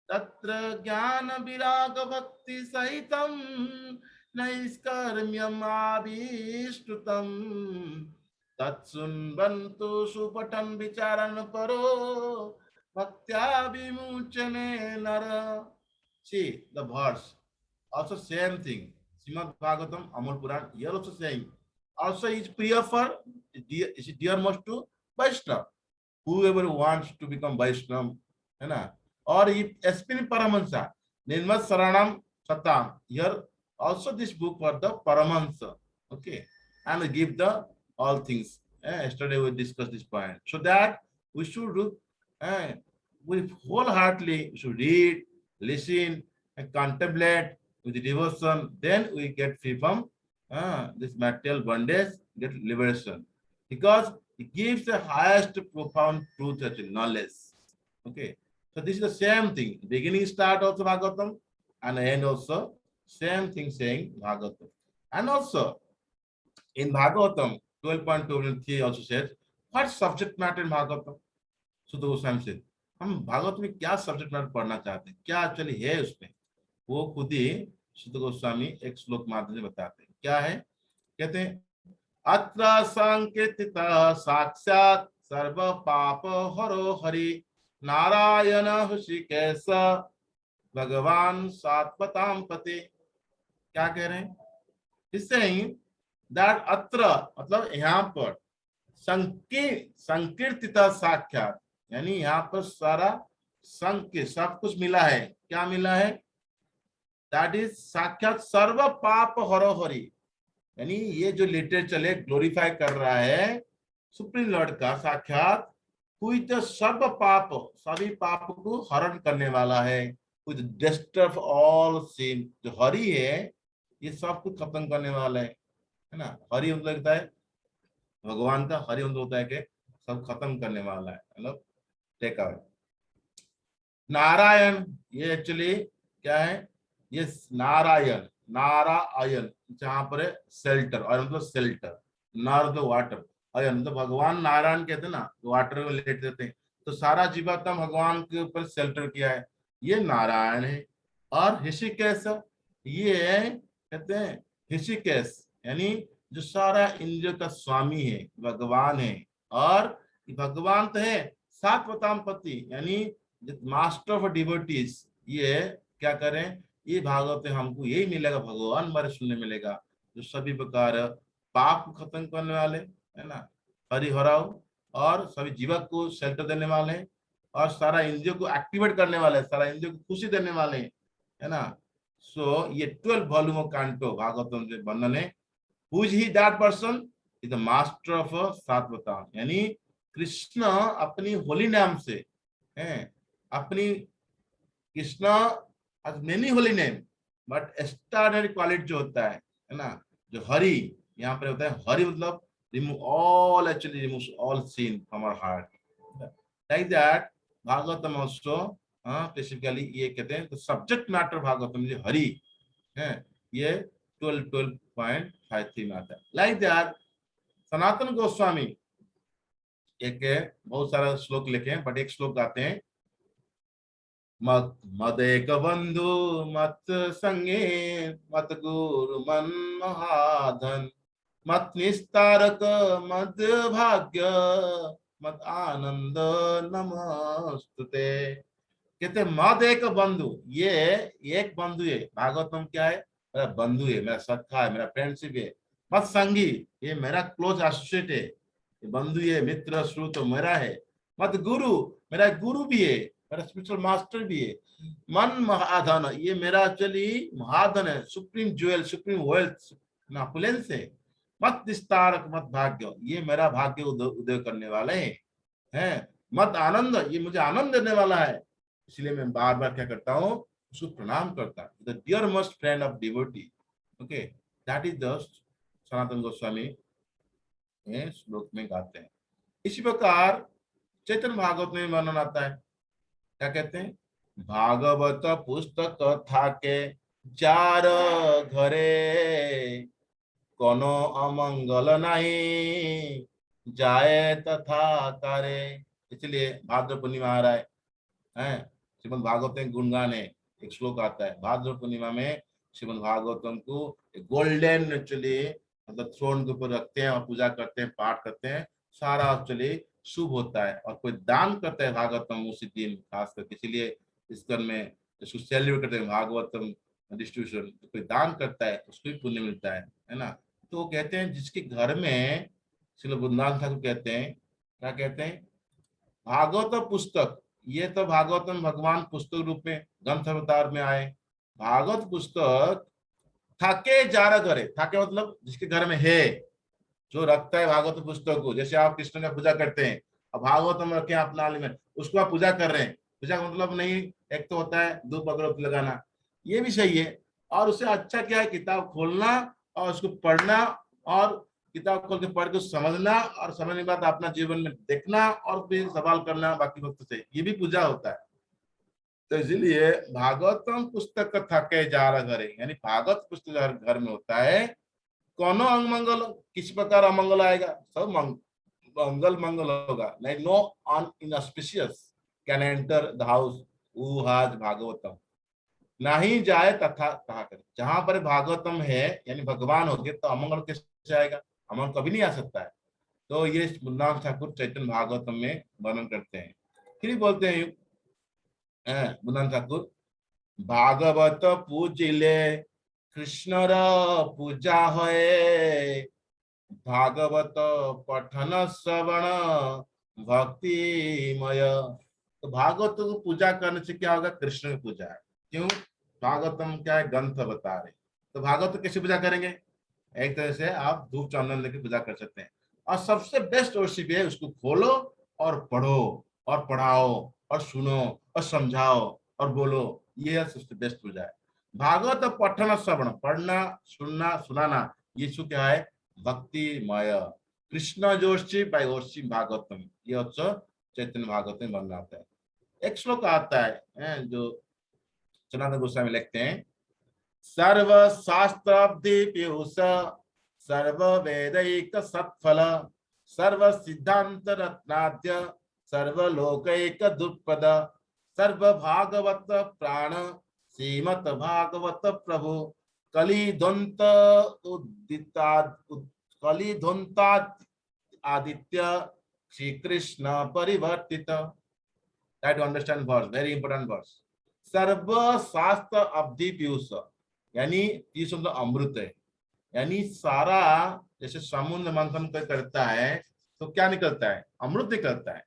Tatra Jnana Viraga Bhakti Sahitam Naiskarmyam Abhishtutam Tatsunbantu Supatan Vicharan Paro Bhaktya Vimuchane Nara. See the verse. Also same thing. Srimad Bhagavatam, Amul Puran, here also saying. Also is priya for, is dear most to Vaishnava. Whoever wants to become Vaishnava, है ना? Or if Espin Paramahansa, Nirmat Saranam Satam. Here also this book for the Paramahansa. Okay. And give the all things. Yesterday we discussed this point. So that we should do, we wholeheartedly should read, listen, and contemplate with the devotion. Then we get free from this material bondage, get liberation. Because it gives the highest profound truth, actually, knowledge. Okay. So this is the same thing. Beginning start also Bhagavatam and end also same thing saying Bhagavatam. And also in Bhagavatam 12.23 also says, what subject matter in Bhagavatam? सुतो गोस्वामी से हम भागवत में क्या subject matter पढ़ना चाहते हैं, क्या actually है उसमें, वो खुद ही सुतो गोस्वामी एक श्लोक माध्यम से बताते हैं. क्या है? कहते हैं अत्र संकीर्तितः साक्षात् सर्व पाप हरो हरि नारायण हृषिकेश भगवान सात्वताम पते. क्या कह रहे हैं? इस saying that अत्र मतलब यहाँ पर संकीर्तितः साक्षात, यानी यहाँ पर सारा संकेत सब कुछ मिला है. क्या मिला है? दैट इज साक्षात सर्व पाप हरो हरि, यानी ये जो लिटरेचर है ग्लोरीफाई कर रहा है सुप्रीम लॉर्ड का साक्षात, कोई तो सर्व पाप सभी पाप को हरण करने वाला है, विद डिस्ट्रॉय ऑफ ऑल सिन. जो हरि है ये सब कुछ खत्म करने वाला है ना. हरि मतलब लगता है भगवान का, हरि मतलब होता है कि सब खत्म करने वाला है, मतलब टेक अवे. नारायण ये एक्चुअली क्या है? ये नारायण, नारायण जहां पर शेल्टर, और मतलब शेल्टर, नार द वाटर, अयन मतलब भगवान नारायण कहते हैं ना, वाटर में लेट देते हैं, तो सारा जीवात्मा भगवान के ऊपर शेल्टर किया है, ये नारायण है. और ऋषिकेश ये कहते हैं ऋषिकेश, यानी जो सारा इंद्रियों का स्वामी है भगवान है. और भगवान तो है सात्वताम पति, यानी मास्टर ऑफ डिवोटीज. ये क्या करें? ये भागवत में हमको यही मिलेगा, भगवान बारे सुनने मिलेगा, जो सभी प्रकार पाप को खत्म करने वाले है ना, हरिहराव, और सभी जीवक को शेल्टर देने वाले, और सारा इंद्रियों को एक्टिवेट करने वाले, सारा इंद्रियों को खुशी देने वाले है ना. सो ये 12 वॉल्यूम ऑफ कांटो भागवतम से वर्णन है. Who is he that person? Is the master of Satvata, यानी कृष्ण अपनी होली नाम से है, अपनी Krishna has many holy name, but extraordinary quality जो होता है ना, जो हरि यहाँ पर होता है, हरि मतलब remove all, actually removes all sin from our heart. Like that Bhagavatam also specifically ये कहते हैं, तो सब्जेक्ट मैटर भागवतम जो हरि है ये 12.53 में आता है. लाइक दैट सनातन गोस्वामी एक बहुत सारा श्लोक लिखे हैं, बट एक श्लोक गाते हैं. मदेक बंधु मत संगे मत गुरु मन महाधन मत निस्तारक मत भाग्य मत आनंद नमस्तुते. कहते मद एक बंधु, ये एक बंधु है. भागवतम क्या है? मेरा बंधु है, मेरा सखा है, मेरा फ्रेंडशिप है. मत संगी, ये मेरा क्लोज एसोसिएट है, ये बंधु है, मित्र श्रुत मेरा है. मत गुरु, मेरा गुरु भी है, मेरा स्पिरिचुअल मास्टर भी है. मन महाधन, ये मेरा एक्चुअली महाधन है, supreme jewel, supreme wealth, opulence है. मत निस्तारक मत भाग्य, ये मेरा भाग्य उदय करने वाले हैं. मत आनंद, ये मुझे आनंद देने वाला है. इसलिए मैं बार बार क्या करता हूँ? उसको प्रणाम करता. The dear most friend of devotee. Okay, that is the Sanatan Goswami श्लोक में गाते हैं। इसी प्रकार चैतन्य भागवत में वर्णन आता है, क्या कहते हैं, भागवत पुस्तक था के चार घरे, कोनो अमंगल नहीं जाए तथा करे। इसलिए भाद्र पूर्णिमा आ रहा है। श्रीमद् भागवत में गुणगान है, एक श्लोक आता है भाद्र पूर्णिमा में, श्रीमद् भागवतम को गोल्डन एक्चुअली मतलब थ्रोन के ऊपर रखते हैं और पूजा करते हैं, पाठ करते हैं, सारा एक्चुअली शुभ होता है। और कोई दान करता है भागवतम उसी दिन खास करके, इसीलिए इस घर में इसको सेलिब्रेट करते हैं भागवतम डिस्ट्रीब्यूशन। कोई दान करता है उसको भी पुण्य मिलता है ना। तो वो कहते हैं जिसके घर में, श्रील बुद्धान ठाकुर कहते हैं, क्या कहते हैं, भागवत पुस्तक, ये तो भागवतम भगवान पुस्तक रूप में ग्रंथ अवतार में आए। भागवत पुस्तक थाके जारा करे, थाके मतलब जिसके घर में है, जो रखता है भागवत पुस्तक को, जैसे आप कृष्ण का पूजा करते हैं, अब भागवतम रखे अपना आली में, उसको आप पूजा कर रहे हैं। पूजा का मतलब नहीं एक तो होता है धूप अगरबत्ती लगाना, ये भी सही है, और उससे अच्छा क्या है किताब खोलना और उसको पढ़ना, और किताब खोल के पढ़ के समझना, और समझने के बाद अपना जीवन में देखना और फिर सवाल करना बाकी वक्त से, ये भी पूजा होता है। तो इसलिए भागवतम पुस्तक थके जा रहा घरे, यानी भागवत पुस्तक घर में होता है, कोनो अमंगल, किसी प्रकार अमंगल आएगा, सब मंगल मंगल होगा, नहीं no an inauspicious can enter the house who has Bhagavatam, ना ही जाए तथा कहा करे। जहां पर भागवतम है यानी भगवान हो गए तो अमंगल कैसे आएगा, अमंगल कभी नहीं आ सकता है। तो ये मुन्नाथ ठाकुर चैतन्य भागवतम में वर्णन करते हैं। फिर बोलते हैं मुन्नाथ ठाकुर, भागवत पूजिले कृष्णर पूजा है, भागवत पठन श्रवण भक्तिमय। तो भागवत को पूजा करने से क्या होगा, कृष्ण की पूजा है। क्यों, भागवतम क्या है, ग्रंथ बता रहे। तो भागवत कैसे पूजा करेंगे, एक तरह से आप धूप चंदन लेके पूजा कर सकते हैं। और सबसे बेस्ट रेसिपी है, उसको खोलो और पढ़ो और पढ़ाओ और सुनो और समझाओ और बोलो, ये सबसे बेस्ट पूजा है। भागवत पठन श्रवण, पढ़ना सुनना सुनाना, ये सु क्या है, भक्तिमय। कृष्ण जोशी बाय ओशी भागवतम, ये उत्सव चैतन्य भागवत में बन आता है। एक श्लोक आता है जो सनातन गोस्वामी लिखते हैं, सर्व शास्त्राब्धि पीयूष सर्व वेदैक सत्फल सर्व सिद्धांत रत्नाद्य सर्व लोकैक दुष्पद सर्व भागवत प्राण श्रीमत भागवत प्रभु कली ध्वंत उदिता कली ध्वंता आदित्य श्री कृष्ण परिवर्तित। Try to understand verse, very important verse. सर्व शास्त्र अवधि पीयूष, यानी पीयूष मतलब अमृत है, यानी सारा जैसे समुद्र मंथन करता है तो क्या निकलता है, अमृत निकलता है।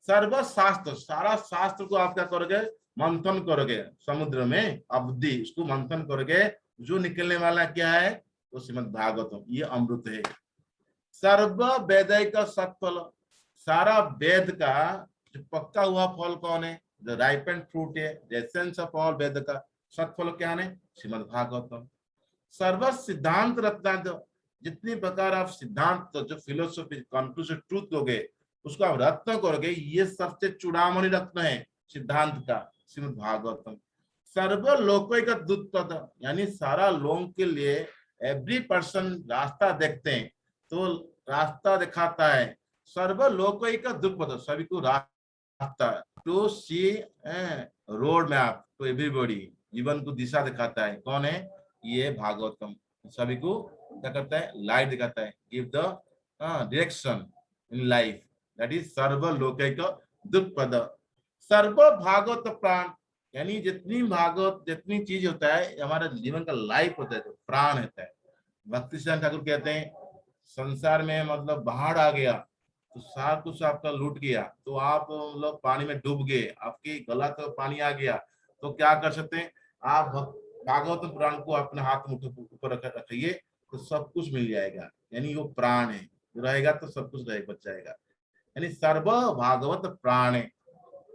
सर्व शास्त्र, सारा शास्त्र को आप क्या करोगे, मंथन करोगे समुद्र में, अवधि उसको मंथन करोगे, जो निकलने वाला क्या है, तो श्रीमद् भागवतम, ये अमृत है। सर्व वेद का सत्फल, सारा वेद का जो पक्का हुआ फल कौन है, जो राइपेंड फ्रूट है, द एसेंस ऑफ ऑल वेद का सत्फल क्या है, श्रीमद् भागवतम। सर्व सिद्धांत रत्नांत, जितनी प्रकार आप सिद्धांत जो फिलोसॉफी कंक्लूसिव ट्रूथ लोगे उसको आप रत्न करोगे, ये सबसे चूड़ामणि रत्न है सिद्धांत का, श्रीमद् भागवतम। सर्व लोकों का दूत पद, यानी सारा लोगों के लिए, एवरी पर्सन रास्ता देखते हैं तो रास्ता दिखाता है। सर्व लोकों का दुर्पद, सभी को रास्ता, to see road map to everybody, जीवन को दिशा दिखाता है, कौन है, ये भागवतम। सभी को क्या करता है, लाइट दिखाता है, give the direction in life, that is सर्व लोकों का दुर्पद। सर्व भागवत प्राण, यानी जितनी भागवत जितनी चीज होता है हमारा जीवन का लाइफ होता है, जो प्राण होता है। भक्ति सिद्धांत ठाकुर कहते हैं, संसार में मतलब बाढ़ आ गया तो सारा कुछ आपका लूट गया, तो आप मतलब पानी में डूब गए, आपकी गला तो पानी आ गया, तो क्या कर सकते हैं आप, भागवत पुराण को अपने हाथ में ऊपर रखिए तो सब कुछ मिल जाएगा, यानी वो प्राण है, जो रहेगा तो सब कुछ रहे बच जाएगा, यानी सर्व भागवत प्राण है।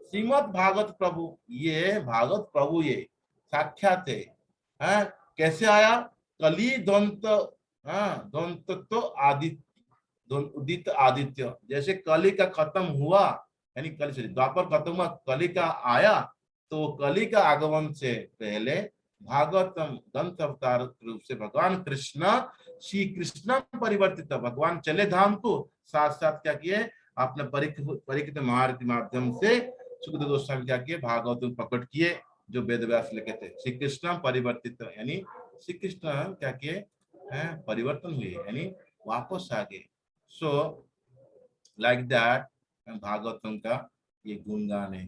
श्रीमद भागवत प्रभु, ये भागवत प्रभु ये साक्षात है, कैसे आया, कली द्वंत, द्वंत तो आदित्य, उदित आदित्य, जैसे कली का खत्म हुआ, यानी कली से द्वापर खत्म हुआ, कली का आया, तो कली का आगमन से पहले भागवतम ग्रंथ अवतार रूप से भगवान कृष्ण, श्री कृष्ण परिवर्तित, भगवान चले धाम को, साथ साथ क्या किए, अपने परीक्षित महाराज के माध्यम से सुखदेव गोस्वामी क्या किए, भागवत प्रकट किए, जो वेद व्यास लिखे थे। श्री कृष्ण परिवर्तित, यानी श्री कृष्ण क्या किए, परिवर्तन हुए, यानी वापस आ गए। सो लाइक दैट भागवतम का ये गुणगान है।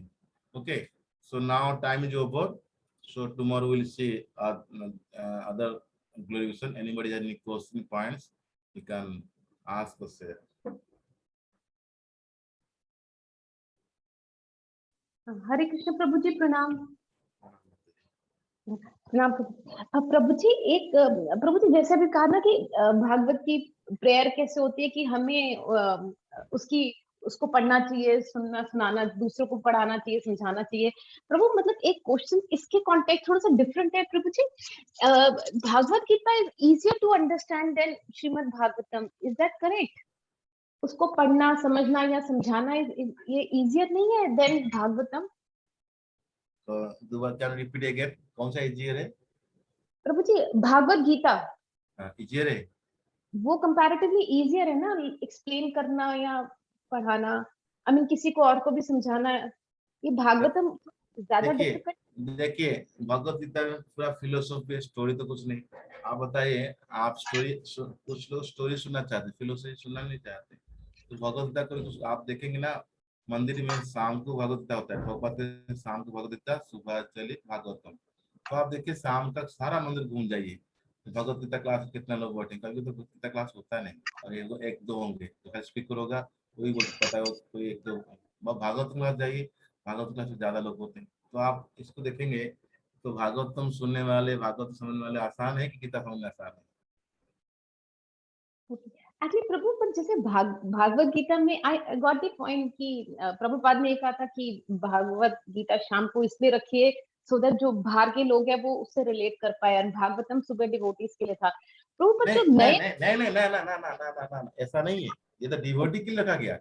Okay, so now time is over, so tomorrow will see other glorification. Anybody has any question points, you can ask or share. हरे कृष्ण प्रभु जी, प्रणाम। प्रणाम प्रभु जी। एक प्रभु जी, जैसे अभी कहा ना कि भागवत की प्रेयर कैसे होती है कि हमें उसको पढ़ना चाहिए, सुनना, सुनाना, दूसरों को पढ़ाना चाहिए, समझाना चाहिए। प्रभु मतलब एक क्वेश्चन, इसके कॉन्टेक्स्ट थोड़ा सा डिफरेंट है प्रभु जी। Bhagavat Gita is easier to understand then Shrimad Bhagavatam, is that correct? उसको पढ़ना, समझना या समझाना ये इजियर नहीं है देन भागवतम? दोबारा क्या रिपीट अगेन, कौन सा इजियर है प्रभु जी? भागवत गीता इजियर है, वो कंपैरेटिवली इजियर है ना एक्सप्लेन करना या पढ़ाना, आई मीन किसी को और को भी समझाना। ये भागवतम ज्यादा डिफिकल्ट? देखिए भगवत गीता में पूरा फिलोसॉफी, स्टोरी तो कुछ नहीं। आप बताइए, आप स्टोरी, कुछ लोग स्टोरी सुनना चाहते, फिलोसॉफी सुनना नहीं चाहते, तो भगवत गीता को आप देखेंगे ना, मंदिर में शाम को भगवत गीता होता है, प्रभुपाद शाम को भगवत गीता, सुबह चलित भागवतम। तो आप देखिए शाम तक सारा मंदिर घूम जाइए, भगवत गीता क्लास कितना लोग बैठे, कभी तो भगवत गीता क्लास होता नहीं, और एक दो होंगे, तो स्पीकर होगा, कोई पता है, कोई एक दो। भागवत क्लास जाइए, भागवत क्लास में ज्यादा लोग होते हैं। तो आप इसको देखेंगे, तो भागवतम सुनने वाले, भागवत समझने वाले आसान है कि गीता समझना आसान है? एक्चुअली प्रभु, पर जैसे भागवत गीता में आई गॉट द पॉइंट कि प्रभुपाद ने कहा था कि भागवत गीता शाम को इसलिए रखिए सो दैट जो बाहर के लोग हैं वो उससे रिलेट कर पाए, और भागवतम सुबह डिवोटीज के लिए था। प्रभु पर नहीं जो नहीं नए नहीं नहीं नहीं नहीं नहीं नहीं नहीं नहीं नहीं, ऐसा नहीं है, ये तो डिवोटी के लिए रखा गया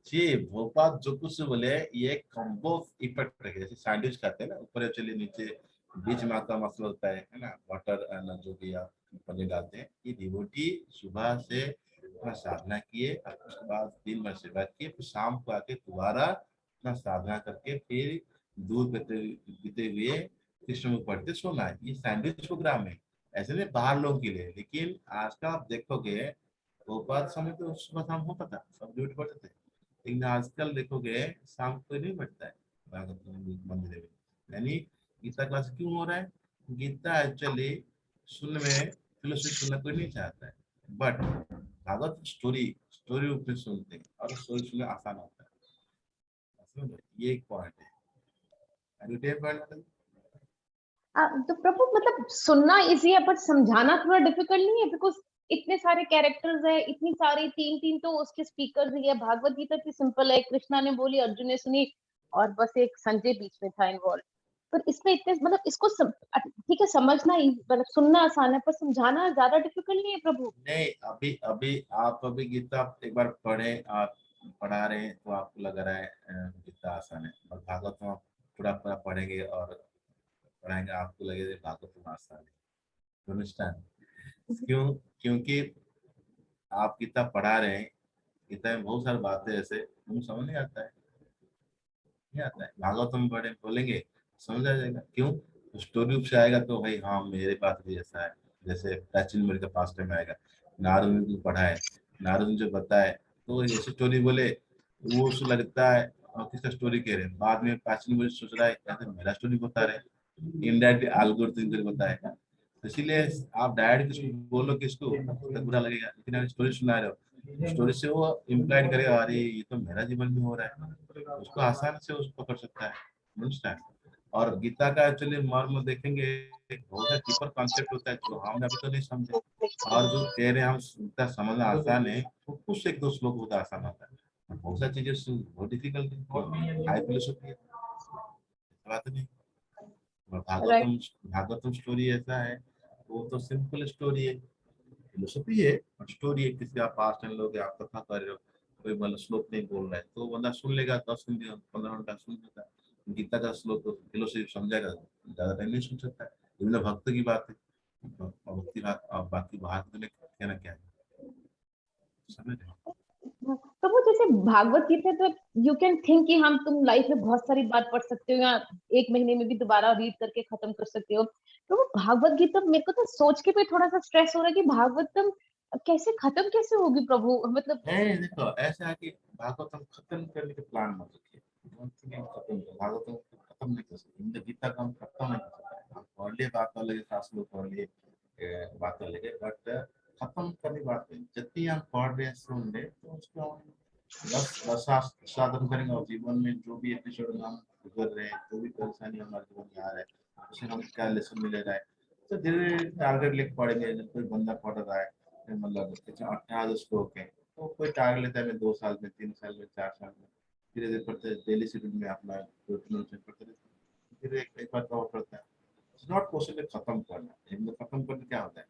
जी। भोपाल जो कुछ बोले, ये कॉम्बो इफेक्ट रखे, जैसे सैंडविच खाते हैं ना, ऊपर चलिए नीचे बीच में आपका मसला होता है ना, बटर जो भी आप पनीर डालते हैं, ये डिवोटी सुबह से अपना साधना किए, उसके बाद दिन भर सेवा किए, फिर शाम को आके दोबारा अपना साधना करके फिर दूध पीते हुए कृष्ण को पढ़ते सोना है। ये सैंडविच प्रोग्राम है, ऐसे नहीं बाहर लोगों के लिए। लेकिन आज का आप देखोगे, भोपाल समय तो सुबह शाम होता था, सब ड्यूटी पढ़ते थे, लेकिन आजकल देखोगे शाम को नहीं बैठता है भागवत मंदिर में। यानी गीता क्लास क्यों हो रहा है? गीता एक्चुअली सुनने में, फिलोसफी सुनना कोई नहीं चाहता है, बट भागवत स्टोरी स्टोरी रूप में सुनते हैं, और स्टोरी सुनना आसान होता है। समझ, ये एक पॉइंट है। तो प्रभु मतलब सुनना इजी है बट समझाना थोड़ा डिफिकल्ट नहीं है? बिकॉज इतने सारे कैरेक्टर्स है, इतनी सारी, तीन तीन तो उसके स्पीकर्स ही है। भागवत गीता की सिंपल है, कृष्णा ने बोली, अर्जुन ने सुनी, और बस एक संजय बीच में था इन्वॉल्व। पर इसमें इतने मतलब इसको ठीक है, समझना मतलब सुनना आसान है, पर समझाना ज्यादा डिफिकल्ट नहीं है प्रभु? नहीं, अभी अभी आप अभी गीता एक बार पढ़े, आप पढ़ा रहे हैं, तो आपको लग रहा है गीता आसान है, और भागवत में आप पूरा पूरा पढ़ेंगे और पढ़ाएंगे, आपको लगेगा भागवत में आसान है। अंडरस्टैंड क्यों? क्योंकि आप गीता पढ़ा रहे हैं, गीता में बहुत सारी बातें ऐसे हम समझ नहीं आता है, नहीं आता है। भागवत में पढ़े बोलेंगे समझ आ जाएगा, क्यों? स्टोरी रूप से आएगा, तो भाई हाँ मेरे पास भी ऐसा है, जैसे प्राचीन मेरे के पास में आएगा, नारद ने जो पढ़ा है, नारद ने जो बताया, तो ऐसी स्टोरी बोले, वो उसको लगता है और किसका स्टोरी कह रहे हैं, बाद में प्राचीन मुझे सोच रहा है या मेरा स्टोरी बता रहे हैं, इनडायरेक्टली एल्गोरिथम करके बताएगा। तो इसीलिए आप डायरेक्ट किसको बोलो, किसको तो बुरा लगेगा, लेकिन आप स्टोरी सुना रहे हो, स्टोरी से वो इम्प्लाइड करेगा, अरे ये तो मेरा जीवन में हो रहा है, उसको आसान से उसको पकड़ सकता है। अंडरस्टैंड? और गीता का एक्चुअली मर्म देखेंगे, बहुत सा डीपर कॉन्सेप्ट होता है जो हम अभी तो नहीं समझे, और जो कह रहे हैं हम उनका समझना आसान है, तो कुछ एक दो श्लोक बहुत आसान होता है, बहुत सारी चीजें बहुत डिफिकल्ट है, हाई फिलोसफी है, बात नहीं। और राइट। भागवतम, भागवतम स्टोरी ऐसा है, वो तो सिंपल स्टोरी है, फिलोसफी है और स्टोरी है। किसी आप पास्ट में लोग आप कथा कर रहे हो, कोई मतलब श्लोक नहीं बोल रहा है तो बंदा सुन लेगा, 10 मिनट 15 मिनट का सुन लेता है। गीता का श्लोक तो फिलोसफी समझाएगा, ज्यादा टाइम नहीं सुन सकता है। ये भक्त की बात है, और भक्ति बात और बाकी बात में कहना क्या है, समझ रहे हो? तो वो जैसे भागवत गीता, तो यू कैन थिंक कि हम तुम लाइफ में बहुत सारी बात पढ़ सकते हो या 1 महीने में भी दोबारा रीड करके खत्म कर सकते हो। तो वो भागवत गीता मेरे को तो सोच के भी थोड़ा सा स्ट्रेस हो रहा है कि भागवतम कैसे खत्म कैसे होगी प्रभु, मतलब। नहीं देखो, ऐसा है कि भागवतम खत्म करने के प्लान मत रखिए। खत्म भागवतम को खत्म नहीं कर सकते, हिंद गीता का हम खत्म नहीं कर सकते। हम पढ़ लिए बात अलग है, शास्त्र लोग पढ़ लिए बात अलग है, बट खत्म करने की बात नहीं। जब भी हम पढ़ रहे हैं सुन रहे तो उसको हम रस साधन करेंगे, और जीवन में जो भी एपिसोड में हम गुजर रहे हैं, जो भी परेशानी हमारे जीवन में आ रहा है, उससे हमें क्या लेसन मिल रहा है, तो धीरे टारगेट लेके पढ़ेंगे। जब कोई बंदा पढ़ रहा है मतलब 18 श्लोक है, तो कोई टारगेट लेता है मैं 2 साल में, 3 साल में, 4 साल में, धीरे धीरे पढ़ते डेली शेड्यूल में अपना रूटीन पढ़ते रहते हैं, फिर एक बार कवर करता है। इट्स नॉट पॉसिबल खत्म करना। हिंदी खत्म करने क्या होता है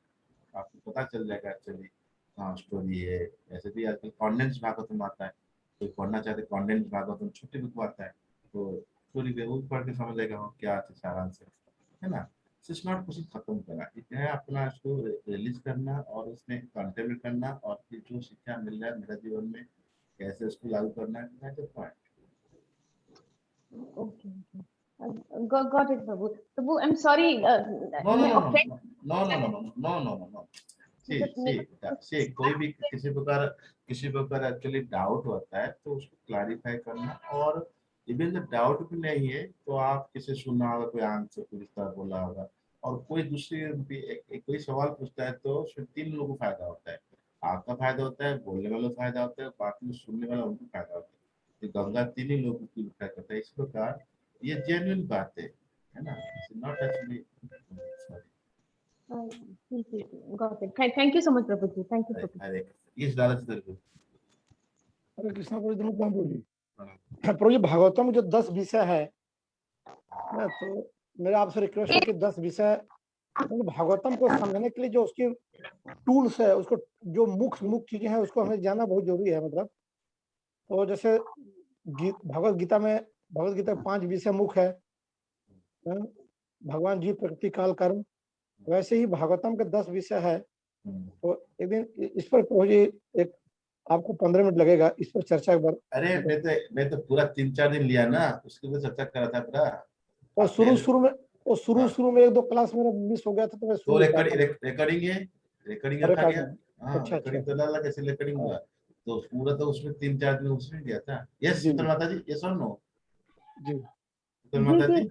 आपको पता चल जाएगा एक्चुअली। हाँ स्टोरी है, ऐसे भी आजकल कॉन्डेंस भागवतम आता है, कोई पढ़ना चाहते कॉन्डेंस भागवतम छोटे बुक आता है, तो स्टोरी पे वो पढ़ के समझ लेगा वो क्या सारांश है ना। इट्स नॉट कुछ खत्म करना, इतना है अपना इसको रिलीज करना और उसमें कंटेम्प्ट करना, और फिर जो शिक्षा मिल रहा है मेरे जीवन में कैसे उसको लागू करना है, that's the point. Okay, got it prabhu. Prabhu I am sorry, no no मैं no no offend no no no no no no no no see see मेरे सी कोई भी किसी प्रकार एक्चुअली डाउट होता है तो उसको क्लैरिफाई करना। और इवन जब डाउट भी नहीं है तो आप किसी सुना होगा, कोई आंसर पूछता बोला होगा, और कोई दूसरी भी कोई सवाल पूछता है तो उसमें 3 लोगों को फायदा होता है। आपका फायदा होता है, बोलने वालों को फायदा होता है, बाकी जो सुनने वाला उनको फायदा होता है। तो गंगा 3 ही लोगों की फायदा करता है। इस प्रकार ये जेन्युइन बात है ना, not actually sorry. Got it. Thank you so much prabhu ji, thank you prabhu. अरे इस डाला से तेरे को हरे कृष्णा प्रभु जी, कौन बोली प्रणाम। प्रभु जी? भागवतम जो 10 विषय है ना, तो मेरा आपसे रिक्वेस्ट है कि 10 विषय मतलब भागवतम को समझने के लिए जो उसकी टूल्स है, उसको जो मुख्य मुख्य चीजें हैं उसको हमें जानना बहुत जरूरी है। मतलब तो जैसे भगवत गीता में 5 विषय मुख्य है, भगवान जी, प्रकृति, काल, कर्म। वैसे ही भागवतम के 10 विषय है। तो एक दिन इस पर प्रभु जी एक आपको 15 मिनट लगेगा इस पर चर्चा एक बार। अरे मैं तो पूरा 3-4 दिन लिया ना, उसके ऊपर चर्चा करा था पूरा। और आप पहले शुरू में 1-2 क्लास मेरा मिस हो गया था, तो मैं सुन तो नहीं पाया था। रिकॉर्डिंग है, रिकॉर्डिंग रखा रिकॉर्ड गया। में। हाँ अच्छा अच्छा। रिकॉर्डिंग तो डाला, कैसे रिकॉर्डिंग हाँ, हुआ, तो पूरा तो उसमें 3-4 दिन उसमें गया था। यस जी शीतल माता जी, यस और नो जी शीतल जी माता जी। जी।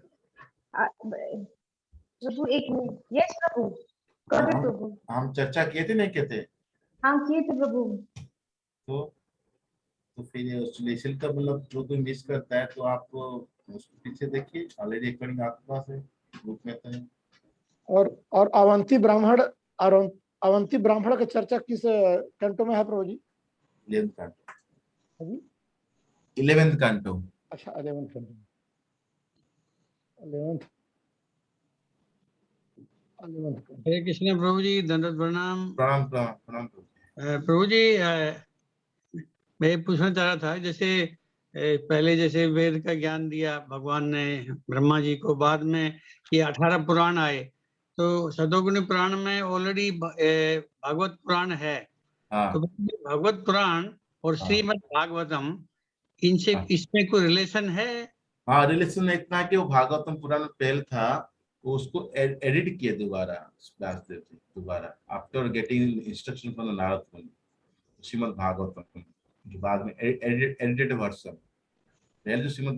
प्रभु एक मिनट, यस प्रभु, हाँ, गॉट इट हम प्रभु। हम चर्चा किए थे नहीं किए थे? हाँ किए थे प्रभु। तो तो फिर इसलिए तो मतलब जो कोई मिस करता है तो आप उसको पीछे देखिए, ऑलरेडी रिकॉर्डिंग आपके पास है, ग्रुप में तो है। और अवंती ब्राह्मण की चर्चा किस कैंटो में है प्रभु जी? 11th canto. हाँ जी। 11th canto. अच्छा 11th canto, 11th 11th canto. Hare Krishna प्रभु जी, दंडवत प्रणाम। प्रणाम प्रणाम प्रणाम प्रभु। प्रभु जी, मैं पूछना चाह रहा था, जैसे पहले जैसे वेद का ज्ञान दिया भगवान ने ब्रह्मा जी को, बाद में ये 18 पुराण आए, तो शतोगुनी पुराण में ऑलरेडी भागवत पुराण है। हाँ तो भागवत पुराण और हाँ श्रीमद् भागवतम, इनसे हाँ इसमें कोई रिलेशन है? हाँ रिलेशन इतना है कि वो भागवतम पुराण पहले था, वो उसको एडिट किए दोबारा व्यासदेव जी, दोबारा after getting instruction from the Narad मुनि। श्रीमद् भागवतम जो बाद में एडिटेड वर्जन, पहले जो श्रीमद्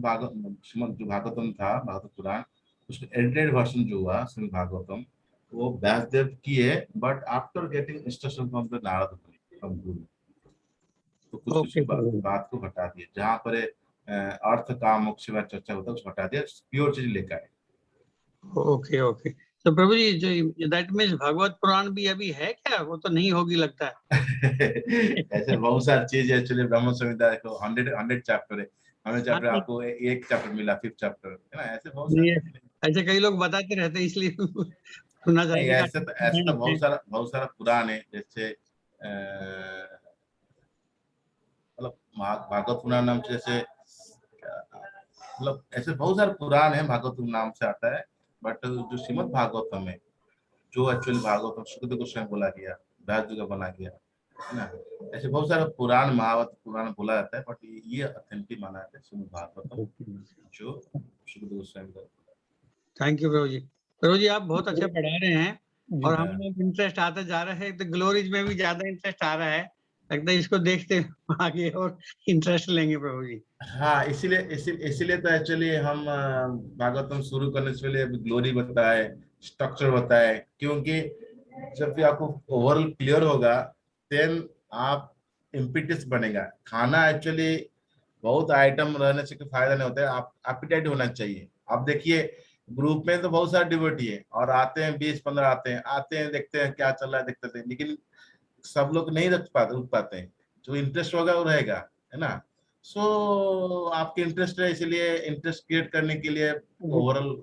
जो भागवतम था, भागवत पुराण, उसका एडिटेड वर्जन जो हुआ श्रीमद् भागवतम, वो व्यासदेव किए, but after getting instruction from the Narad मुनि, फ्रॉम गुरु। तो कुछ कुछ ओके बात को हटा दिया, जहाँ पर अर्थ काम मोक्ष की चर्चा होता है उसको हटा दिया, प्योर चीज लेकर आए। Okay okay. तो प्रभु जी, जो दैट मीन्स भागवत पुराण भी अभी है क्या? वो तो नहीं होगी लगता है। ऐसे बहुत सारी चीज है एक्चुअली। ब्रह्म संहिता देखो 100 चैप्टर है, 100 हाँ, चैप्टर नहीं, आपको एक चैप्टर मिला, 5th चैप्टर है ना, ऐसे बहुत नहीं, सारे। ऐसे कई लोग बताते रहते हैं, इसलिए सुनना नहीं, चाहिए। ऐसे तो बहुत सारा पुराण है, जैसे मतलब भागवत पुराण नाम से, जैसे मतलब ऐसे बहुत सारे पुराण है भागवत नाम से आता है, बट जो श्रीमद् भागवतम है, जो एक्चुअली भागवतम सुखदेव गोस्वामी बोला गया, व्यास जी का बना गया है ना, ऐसे बहुत सारे पुराण महाभारत पुराण बोला जाता है, बट ये ऑथेंटिक माना जाता है श्रीमद् भागवतम जो सुखदेव गोस्वामी का। थैंक यू प्रभु जी। प्रभु जी आप बहुत अच्छा पढ़ा रहे हैं जी। और हम लोग इंटरेस्ट आता जा रहा है, तो ग्लोरीज में भी ज्यादा इंटरेस्ट आ रहा है, लगता है इसको देखते आगे और इंटरेस्ट लेंगे प्रभु जी। हाँ, इसीलिए तो एक्चुअली हम भागवतम शुरू करने से पहले ग्लोरी बताए, स्ट्रक्चर बताए, क्योंकि जब भी आपको ओवरऑल क्लियर होगा, देन आप इम्पिटिस बनेगा। खाना एक्चुअली बहुत आइटम रहने से कोई फायदा नहीं होता है, आप एपिटाइट होना चाहिए। आप देखिए ग्रुप में तो बहुत सारे डिवोटी है और आते हैं 20-15 आते हैं देखते हैं क्या चल रहा है, देखते हैं, लेकिन सब लोग नहीं रुक पाते हैं। जो इंटरेस्ट होगा वो रहेगा, है ना। सो आपके इंटरेस्ट है, इसीलिए इंटरेस्ट क्रिएट करने के लिए ओवरऑल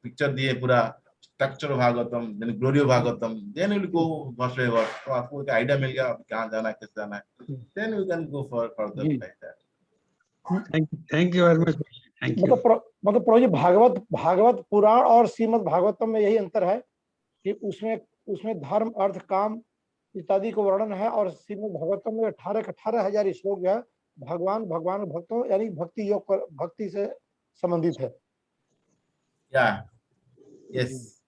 पिक्चर दिए, पूरा structure Bhagavatam, then glory Bhagavatam, then will go verse by verse, तो आपको एक आइडिया मिल गया आप कहाँ जाना है, कैसे जाना है, then we can go further like that. Thank you very much. Thank you. मतलब प्रभु जी भागवत पुराण और श्रीमद् भागवतम में यही अंतर है कि उसमें धर्म अर्थ काम इत्यादि को वर्णन है, और श्रीमद् भागवतम में 18,000 श्लोक जो है भगवान भक्तों यानी भक्ति योग पर भक्ति से संबंधित है। या यस,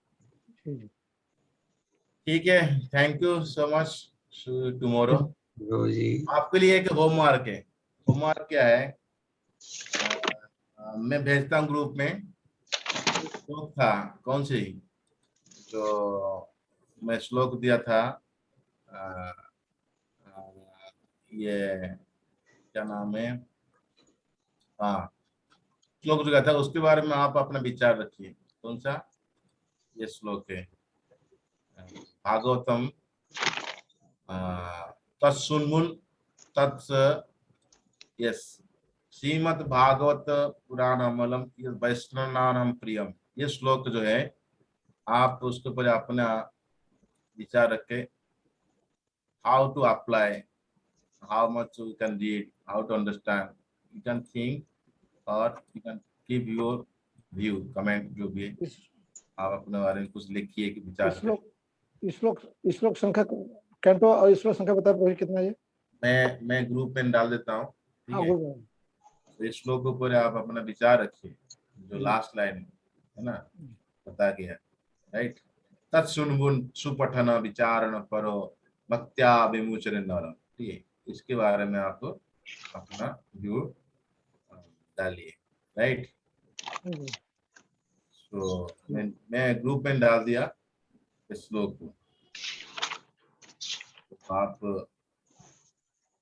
ठीक है, thank you so much. Tomorrow प्रभु जी आपके लिए एक होमवर्क है। होमवर्क क्या है, मैं भेजता हूँ ग्रुप में, श्लोक था कौन सी जो मैं श्लोक दिया था, ये क्या नाम है, हाँ श्लोक जो था उसके बारे में आप अपना विचार रखिए। कौन सा ये श्लोक है, भागवतम तत्सुन्मुन तत्स, यस, श्रीमद् भागवत पुराणमलम वैष्णवानां प्रियम। ये श्लोक जो है आप उसके ऊपर अपना विचार रखें, how to apply, how much you can read, how to understand, you can think or you can give your view, comment जो भी है आप अपने बारे में कुछ लिखिए कि विचार करें। श्लोक संख्या कैंटो और श्लोक संख्या बता प्रभु कितना है? मैं ग्रुप में डाल देता हूँ, ठीक हाँ, है। तो इस श्लोक के ऊपर आप अपना विचार रखिए, जो लास्ट लाइन है ना बता गया, राइट। तत्सुन्मुन सुपठन विचारण परो भक्त्या विमुचर नरम, ठीक है। इसके बारे में आप अपना व्यू डालिए, राइट। तो मैं ग्रुप में डाल दिया इस श्लोक को, तो आप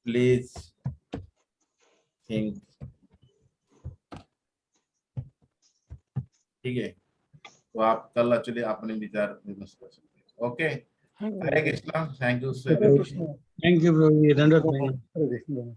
प्लीज थिंक, ठीक है। तो आप कल एक्चुअली अपने विचार विमर्श कर सकते हैं। Okay, Hare Krishna, thank you. Thank you प्रभु जी, धन्यवाद।